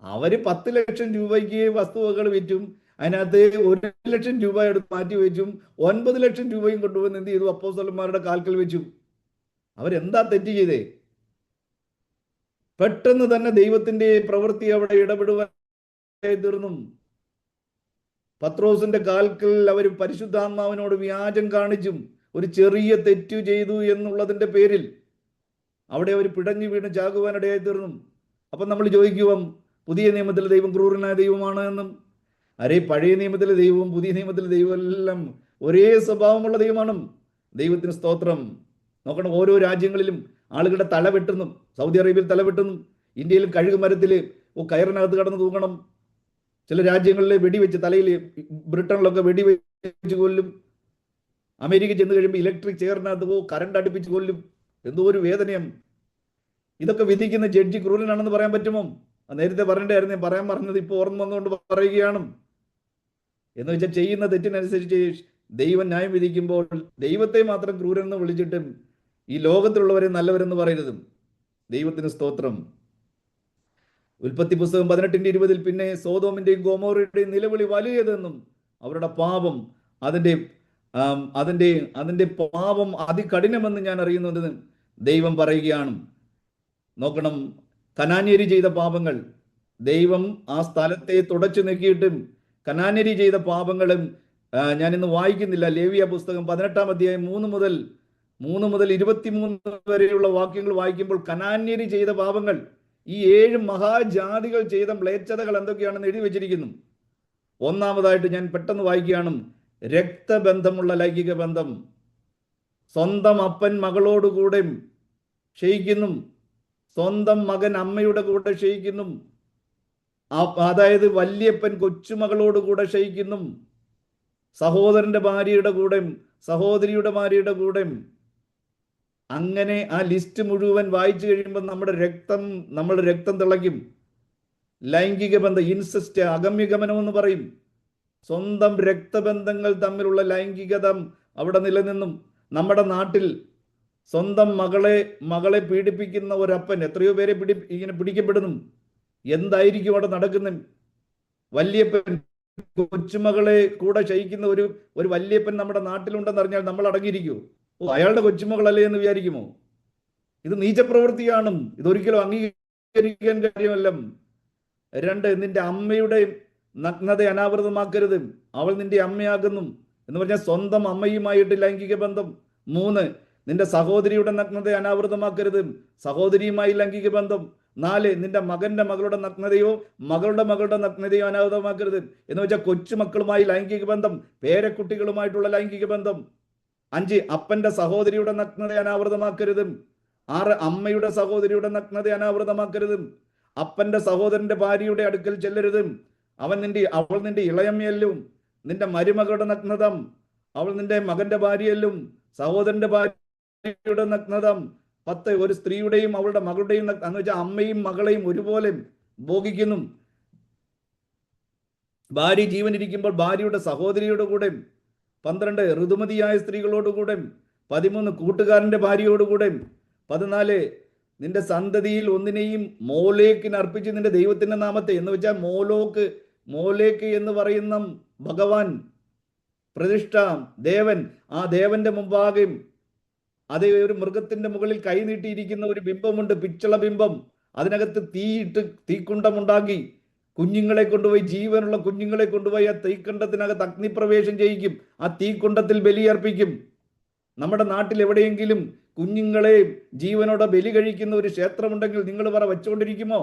അവര് 10 ലക്ഷം രൂപയ്ക്ക് വസ്തുവകൾ വിറ്റും അതിനകത്ത് 1 ലക്ഷം രൂപ എടുത്ത് മാറ്റി വെച്ചും 9 ലക്ഷം രൂപയും കൊണ്ടുവന്ന് എന്ത് ചെയ്തു? അപ്പോസ്തലന്മാരുടെ കാൽക്കൽ വെച്ചു. അവരെന്താ തെറ്റ് ചെയ്തേ? പെട്ടെന്ന് തന്നെ ദൈവത്തിന്റെ പ്രവൃത്തി അവിടെ ഇടപെടുവാൻ തീർന്നു. പത്രോസിന്റെ കാൽക്കൽ അവർ പരിശുദ്ധാത്മാവിനോട് വ്യാജം കാണിച്ചും ഒരു ചെറിയ തെറ്റു ചെയ്തു എന്നുള്ളതിന്റെ പേരിൽ അവിടെ അവർ പിടഞ്ഞു വീണ് ചാകുവാനിടയായി തീർന്നു. അപ്പം നമ്മൾ ചോദിക്കുമ്പം പുതിയ നിയമത്തിലെ ദൈവം ക്രൂരനായ ദൈവമാണ് എന്നും, അരേ പഴയ നിയമത്തിലെ ദൈവവും പുതിയ നിയമത്തിലെ ദൈവം എല്ലാം ഒരേ സ്വഭാവമുള്ള ദൈവമാണ്. ദൈവത്തിന് സ്തോത്രം. നോക്കണം, ഓരോ രാജ്യങ്ങളിലും ആളുകളുടെ തല വെട്ടുന്നു. സൗദി അറേബ്യയിൽ തല വെട്ടുന്നു. ഇന്ത്യയിൽ കഴുകുമരത്തിൽ കയറിനകത്ത് കടന്ന് തൂങ്ങണം. ചില രാജ്യങ്ങളിൽ വെടിവെച്ച് തലയിൽ, ബ്രിട്ടനിലൊക്കെ വെടിവെച്ച് കൊല്ലും. അമേരിക്ക ചെന്ന് കഴിയുമ്പോൾ ഇലക്ട്രിക് ചെയറിനകത്ത് കറണ്ട് അടുപ്പിച്ച് കൊല്ലും. എന്തോ ഒരു വേദനയും. ഇതൊക്കെ വിധിക്കുന്ന ജഡ്ജി ക്രൂരനാണെന്ന് പറയാൻ പറ്റുമോ? നേരത്തെ പറഞ്ഞിട്ടായിരുന്നു, ഞാൻ പറയാൻ പറഞ്ഞത് ഇപ്പോൾ ഓർമ്മ വന്നുകൊണ്ട് പറയുകയാണ്. എന്ന് വെച്ചാൽ ചെയ്യുന്ന തെറ്റിനനുസരിച്ച് ദൈവം ന്യായം വിധിക്കുമ്പോൾ ദൈവത്തെ മാത്രം ക്രൂരനെന്ന് വിളിച്ചിട്ടും ഈ ലോകത്തിലുള്ളവരെ നല്ലവരെന്ന് പറയരുത്. ദൈവത്തിന് സ്തോത്രം. ഉൽപ്പത്തി പുസ്തകം 18:20 പിന്നെ സോദോമിന്റെയും ഗൊമോറയുടെയും നിലവിളി വലിയതെന്നും അവരുടെ പാപം അതിന്റെ പാപം അതികഠിനമെന്ന് ഞാൻ അറിയുന്നതെന്ന് ദൈവം പറയുകയാണ്. നോക്കണം, കനാന്യരി ചെയ്ത പാപങ്ങൾ ദൈവം ആ സ്ഥലത്തെ തുടച്ചു നീക്കിയിട്ടും കനാന്യരി ചെയ്ത പാപങ്ങളും ഞാൻ ഇന്ന് വായിക്കുന്നില്ല. ലേവിയ പുസ്തകം 18-ാം അധ്യായം 3 മുതൽ 23 വരെയുള്ള വാക്യങ്ങൾ വായിക്കുമ്പോൾ കനാന്യരി ചെയ്ത പാപങ്ങൾ, ഈ 7 മഹാജാതികൾ ചെയ്ത മ്ലേച്ഛതകൾ എന്തൊക്കെയാണെന്ന് എഴുതി വെച്ചിരിക്കുന്നു. ഒന്നാമതായിട്ട് ഞാൻ പെട്ടെന്ന് വായിക്കുകയാണ്. രക്തബന്ധമുള്ള ലൈംഗിക ബന്ധം. സ്വന്തം അപ്പൻ മകളോടുകൂടെ ക്ഷയിക്കുന്നു, സ്വന്തം മകൻ അമ്മയുടെ കൂടെ ക്ഷയിക്കുന്നു, അതായത് വല്യപ്പൻ കൊച്ചുമകളോടുകൂടെ ക്ഷയിക്കുന്നു, സഹോദരന്റെ ഭാര്യയുടെ കൂടെ, സഹോദരിയുടെ ഭാര്യയുടെ കൂടെ. അങ്ങനെ ആ ലിസ്റ്റ് മുഴുവൻ വായിച്ചു കഴിയുമ്പോൾ നമ്മുടെ രക്തം തിളയ്ക്കും. ലൈംഗിക ബന്ധം, ഇൻസെസ്റ്റ്, അഗമ്യഗമനം എന്ന് പറയും. സ്വന്തം രക്തബന്ധങ്ങൾ തമ്മിലുള്ള ലൈംഗികത അവിടെ നിലനിന്നും. നമ്മുടെ നാട്ടിൽ സ്വന്തം മകളെ പീഡിപ്പിക്കുന്ന ഒരപ്പൻ, എത്രയോ പേരെ ഇങ്ങനെ പിടിക്കപ്പെടുന്നു. എന്തായിരിക്കും അവിടെ നടക്കുന്നത്? വല്യപ്പൻ കൊച്ചുമകളെ കൂടെ ക്ഷയിക്കുന്ന ഒരു വല്യപ്പൻ നമ്മുടെ നാട്ടിലുണ്ടെന്ന് അറിഞ്ഞാൽ നമ്മൾ അടങ്ങിയിരിക്കുമോ? അയാളുടെ കൊച്ചുമകളല്ലേ എന്ന് വിചാരിക്കുമോ? ഇത് നീചപ്രവൃത്തിയാണ്. ഇതൊരിക്കലും അംഗീകരിക്കാൻ കാര്യമല്ല. 2, നിന്റെ അമ്മയുടെ നഗ്നത അനാവൃതമാക്കരുത്, അവൾ നിന്റെ അമ്മയാകുന്നു എന്ന് പറഞ്ഞാൽ സ്വന്തം അമ്മയുമായിട്ട് ലൈംഗിക ബന്ധം. 3, നിന്റെ സഹോദരിയുടെ നഗ്നത അനാവൃതമാക്കരുത്, സഹോദരിയുമായി ലൈംഗിക ബന്ധം. 4, നിന്റെ മകളുടെ നഗ്നതയോ മകളുടെ നഗ്നതയോ അനാവൃതമാക്കരുത് എന്ന് വെച്ചാൽ കൊച്ചുമക്കളുമായി ലൈംഗിക ബന്ധം, പേരക്കുട്ടികളുമായിട്ടുള്ള ലൈംഗിക ബന്ധം. 5, അപ്പന്റെ സഹോദരിയുടെ നഗ്നത അനാവൃതമാക്കരുത്. 6, അമ്മയുടെ സഹോദരിയുടെ നഗ്നത അനാവൃതമാക്കരുത്. അപ്പന്റെ സഹോദരന്റെ ഭാര്യയുടെ അടുക്കൽ ചെല്ലരുത്. അവൾ നിന്റെ ഇളയമ്മയല്ലും. നിന്റെ മരുമകളുടെ നഗ്നത അവൾ നിന്റെ മകന്റെ ഭാര്യയല്ലും. സഹോദരന്റെ ഭാര്യയുടെ നഗ്നത. 10, ഒരു സ്ത്രീയുടെയും അവളുടെ മകളുടെയും എന്ന് വെച്ചാൽ അമ്മയും മകളെയും ഒരുപോലെ ഭോഗിക്കുന്നു. ഭാര്യ ജീവനിരിക്കുമ്പോൾ ഭാര്യയുടെ സഹോദരിയുടെ കൂടെ. 12, ഋതുമതിയായ സ്ത്രീകളോടുകൂടെ. 13, കൂട്ടുകാരന്റെ ഭാര്യയോടുകൂടെ. 14, നിന്റെ സന്തതിയിൽ ഒന്നിനെയും മോലേക്കിന് അർപ്പിച്ച് നിന്റെ ദൈവത്തിന്റെ നാമത്തെ, എന്ന് വെച്ചാൽ മോലേക്ക് എന്ന് പറയുന്ന ഭഗവാൻ, പ്രതിഷ്ഠ, ദേവൻ, ആ ദേവന്റെ മുമ്പാകെ അത് ഒരു മൃഗത്തിന്റെ മുകളിൽ കൈനീട്ടിയിരിക്കുന്ന ഒരു ബിംബമുണ്ട്, പിച്ചള ബിംബം. അതിനകത്ത് തീക്കുണ്ടമുണ്ടാക്കി കുഞ്ഞുങ്ങളെ കൊണ്ടുപോയി, ജീവനുള്ള കുഞ്ഞുങ്ങളെ കൊണ്ടുപോയി ആ തീക്കുണ്ടത്തിനകത്ത് അഗ്നിപ്രവേശം ചെയ്യിക്കും. ആ തീക്കുണ്ടത്തിൽ ബലിയർപ്പിക്കും. നമ്മുടെ നാട്ടിൽ എവിടെയെങ്കിലും കുഞ്ഞുങ്ങളെ ജീവനോടെ ബലി കഴിക്കുന്ന ഒരു ക്ഷേത്രമുണ്ടെങ്കിൽ നിങ്ങൾ വെച്ചുകൊണ്ടിരിക്കുമോ?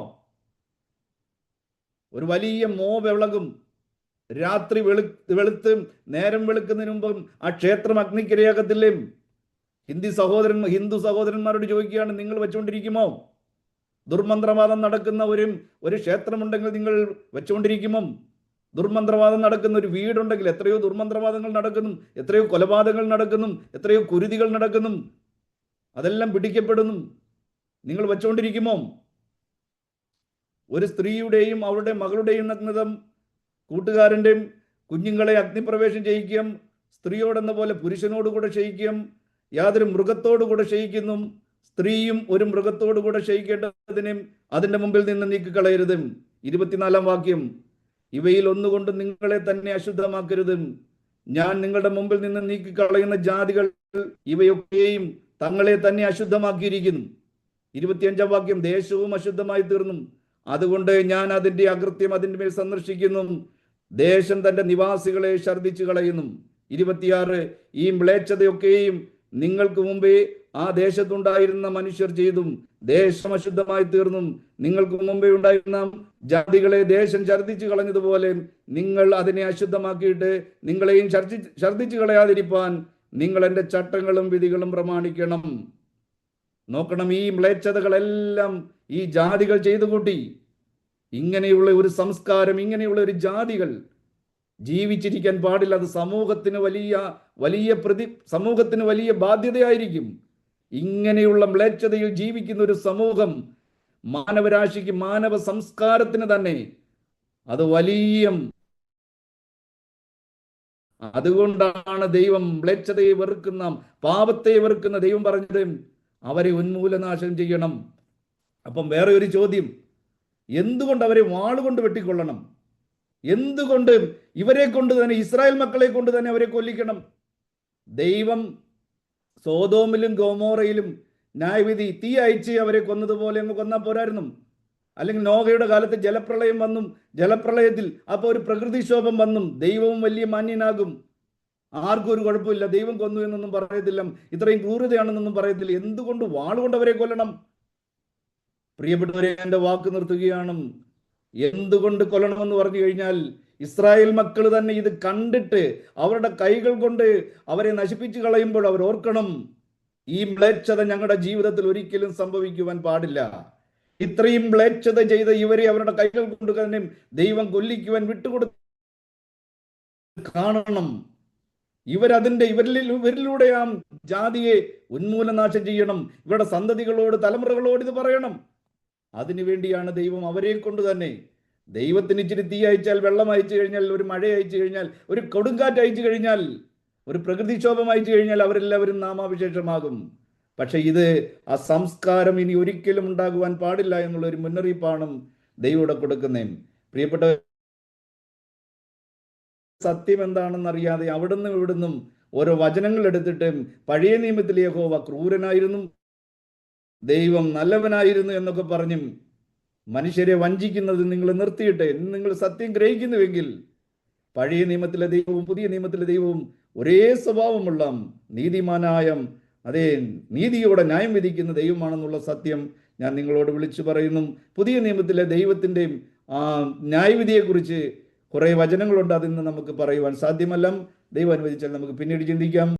ഒരു വലിയ വിളകും. രാത്രി വെളുത്ത് നേരം വെളുക്കുന്നതിന് മുമ്പ് ആ ക്ഷേത്രം അഗ്നിക്കിരയാകത്തില്ലേ? ഹിന്ദു സഹോദരന്മാരോട് ചോദിക്കുകയാണ്, നിങ്ങൾ വെച്ചുകൊണ്ടിരിക്കുമോ? ദുർമന്ത്രവാദം നടക്കുന്ന ഒരു ക്ഷേത്രമുണ്ടെങ്കിൽ നിങ്ങൾ വെച്ചുകൊണ്ടിരിക്കുമോ? ദുർമന്ത്രവാദം നടക്കുന്ന ഒരു വീടുണ്ടെങ്കിൽ എത്രയോ ദുർമന്ത്രവാദങ്ങൾ നടക്കുന്നു, എത്രയോ കൊലപാതകങ്ങൾ നടക്കുന്നു, എത്രയോ കുരുതികൾ നടക്കുന്നു. അതെല്ലാം പിടിക്കപ്പെടുന്നു. നിങ്ങൾ വെച്ചുകൊണ്ടിരിക്കുമോ? ഒരു സ്ത്രീയുടെയും അവളുടെ മകളുടെയും നഗ്നതം കൂട്ടുകാരൻ്റെയും കുഞ്ഞുങ്ങളെ അഗ്നിപ്രവേശം ചെയ്യിക്കും, സ്ത്രീയോടെന്ന പോലെ പുരുഷനോടുകൂടെ ക്ഷയിക്കും, യാതൊരു മൃഗത്തോടുകൂടെ ക്ഷയിക്കുന്നു. സ്ത്രീയും ഒരു മൃഗത്തോടുകൂടെ ക്ഷയിക്കേണ്ടതിനും അതിൻ്റെ മുമ്പിൽ നിന്ന് നീക്കിക്കളയരുത്. 24-ാം വാക്യം, ഇവയിൽ ഒന്നുകൊണ്ട് നിങ്ങളെ തന്നെ അശുദ്ധമാക്കരുത്. ഞാൻ നിങ്ങളുടെ മുമ്പിൽ നിന്ന് നീക്കിക്കളയുന്ന ജാതികൾ ഇവയൊക്കെയും തങ്ങളെ തന്നെ അശുദ്ധമാക്കിയിരിക്കുന്നു. 25-ാം വാക്യം, ദേശവും അശുദ്ധമായി തീർന്നു, അതുകൊണ്ട് ഞാൻ അതിൻ്റെ അകൃത്യം അതിൻ്റെ മേൽ സന്ദർശിക്കുന്നു, ദേശം തൻ്റെ നിവാസികളെ ഛർദ്ദിച്ചു കളയുന്നു. 26, ഈ മ്ലേച്ഛതയൊക്കെയും നിങ്ങൾക്ക് മുമ്പേ ആ ദേശത്തുണ്ടായിരുന്ന മനുഷ്യർ ചെയ്തു, ദേശം അശുദ്ധമായി തീർന്നു. നിങ്ങൾക്ക് മുമ്പേ ഉണ്ടായിരുന്ന ജാതികളെ ദേശം ഛർദ്ദിച്ചു കളഞ്ഞതുപോലെ നിങ്ങൾ അതിനെ അശുദ്ധമാക്കിയിട്ട് നിങ്ങളെയും ഛർദ്ദിച്ചു കളയാതിരിപ്പാൻ നിങ്ങൾ എൻ്റെ ചട്ടങ്ങളും വിധികളും പ്രമാണിക്കണം. നോക്കണം, ഈ മ്ലേച്ഛതകളെല്ലാം ഈ ജാതികൾ ചെയ്തു കൂട്ടി. ഇങ്ങനെയുള്ള ഒരു സംസ്കാരം, ഇങ്ങനെയുള്ള ഒരു ജാതികൾ ജീവിച്ചിരിക്കാൻ പാടില്ല. അത് സമൂഹത്തിന് വലിയ ബാധ്യതയായിരിക്കും. ഇങ്ങനെയുള്ള മ്ലേച്ഛതയിൽ ജീവിക്കുന്ന ഒരു സമൂഹം മാനവരാശിക്ക്, മാനവ സംസ്കാരത്തിന് തന്നെ അത് വലിയ. അതുകൊണ്ടാണ് ദൈവം മ്ലേച്ഛതയെ വെറുക്കുന്ന, പാപത്തെ വെറുക്കുന്ന ദൈവം പറഞ്ഞത് അവരെ ഉന്മൂലനാശം ചെയ്യണം. അപ്പം വേറെ ഒരു ചോദ്യം, എന്തുകൊണ്ട് അവരെ വാളുകൊണ്ട് വെട്ടിക്കൊള്ളണം? എന്തുകൊണ്ട് ഇവരെ കൊണ്ട് തന്നെ, ഇസ്രായേൽ മക്കളെ കൊണ്ട് തന്നെ അവരെ കൊല്ലിക്കണം? ദൈവം സോദോമിലും ഗൊമോറയിലും ന്യായവിധി തീ അയച്ച് അവരെ കൊന്നതുപോലെ അങ്ങ് കൊന്നാൽ പോരായിരുന്നു? അല്ലെങ്കിൽ നോഹയുടെ കാലത്ത് ജലപ്രളയം വന്നും, ജലപ്രളയത്തിൽ അപ്പോൾ ഒരു പ്രകൃതിക്ഷോഭം വന്നും ദൈവവും വലിയ മാന്യനാകും, ആർക്കും ഒരു കുഴപ്പമില്ല, ദൈവം കൊന്നു എന്നൊന്നും പറയത്തില്ല, ഇത്രയും ക്രൂരതയാണെന്നൊന്നും പറയത്തില്ല. എന്തുകൊണ്ട് വാളുകൊണ്ട് അവരെ കൊല്ലണം? പ്രിയപ്പെട്ടവരെ, എൻ്റെ വാക്ക് നിർത്തുകയാണ്. എന്തുകൊണ്ട് കൊല്ലണമെന്ന് പറഞ്ഞു കഴിഞ്ഞാൽ, ഇസ്രായേൽ മക്കൾ തന്നെ ഇത് കണ്ടിട്ട് അവരുടെ കൈകൾ കൊണ്ട് അവരെ നശിപ്പിച്ചു കളയുമ്പോൾ അവർ ഓർക്കണം, ഈ മ്ലേച്ഛത ഞങ്ങളുടെ ജീവിതത്തിൽ ഒരിക്കലും സംഭവിക്കുവാൻ പാടില്ല. ഇത്രയും മ്ലേച്ഛത ചെയ്ത ഇവരെ അവരുടെ കൈകൾ കൊണ്ട് തന്നെ ദൈവം കൊല്ലിക്കുവാൻ വിട്ടുകൊടുത്ത് കാണണം. ഇവരിലൂടെ ആ ജാതിയെ ഉന്മൂലനാശം ചെയ്യണം. ഇവരുടെ സന്തതികളോട്, തലമുറകളോട് ഇത് പറയണം. അതിനുവേണ്ടിയാണ് ദൈവം അവരെ കൊണ്ട് തന്നെ, ദൈവത്തിന് ഇച്ചിരി തീ അയച്ചാൽ, വെള്ളം അയച്ചു കഴിഞ്ഞാൽ, ഒരു മഴ അയച്ചു കഴിഞ്ഞാൽ, ഒരു കൊടുങ്കാറ്റ് അയച്ചു കഴിഞ്ഞാൽ, ഒരു പ്രകൃതിക്ഷോഭം അയച്ചു കഴിഞ്ഞാൽ അവരെല്ലാവരും നാമാവിശേഷമാകും. പക്ഷെ ഇത് ആ സംസ്കാരം ഇനി ഒരിക്കലും ഉണ്ടാകുവാൻ പാടില്ല എന്നുള്ള ഒരു മുന്നറിയിപ്പാണ് ദൈവം കൊടുക്കുന്നേ. പ്രിയപ്പെട്ട, സത്യം എന്താണെന്ന് അറിയാതെ അവിടുന്ന് ഇവിടുന്നും ഓരോ വചനങ്ങൾ എടുത്തിട്ട് പഴയ നിയമത്തിലെ യഹോവ ക്രൂരനായിരുന്നു, ദൈവം നല്ലവനായിരുന്നു എന്നൊക്കെ പറഞ്ഞും മനുഷ്യരെ വഞ്ചിക്കുന്നത് നിങ്ങൾ നിർത്തിയിട്ട് നിങ്ങൾ സത്യം ഗ്രഹിക്കുന്നുവെങ്കിൽ പഴയ നിയമത്തിലെ ദൈവവും പുതിയ നിയമത്തിലെ ദൈവവും ഒരേ സ്വഭാവമുള്ള നീതിമാനായ, അതേ നീതിയോടെ ന്യായം വിധിക്കുന്ന ദൈവമാണെന്നുള്ള സത്യം ഞാൻ നിങ്ങളോട് വിളിച്ചു പറയുന്നു. പുതിയ നിയമത്തിലെ ദൈവത്തിൻ്റെ ന്യായവിധിയെക്കുറിച്ച് കുറേ വചനങ്ങളുണ്ട്, അതിൽ നിന്ന് നമുക്ക് പറയുവാൻ സാധ്യമല്ല. ദൈവം അനുവദിച്ചാൽ നമുക്ക് പിന്നീട് ചിന്തിക്കാം.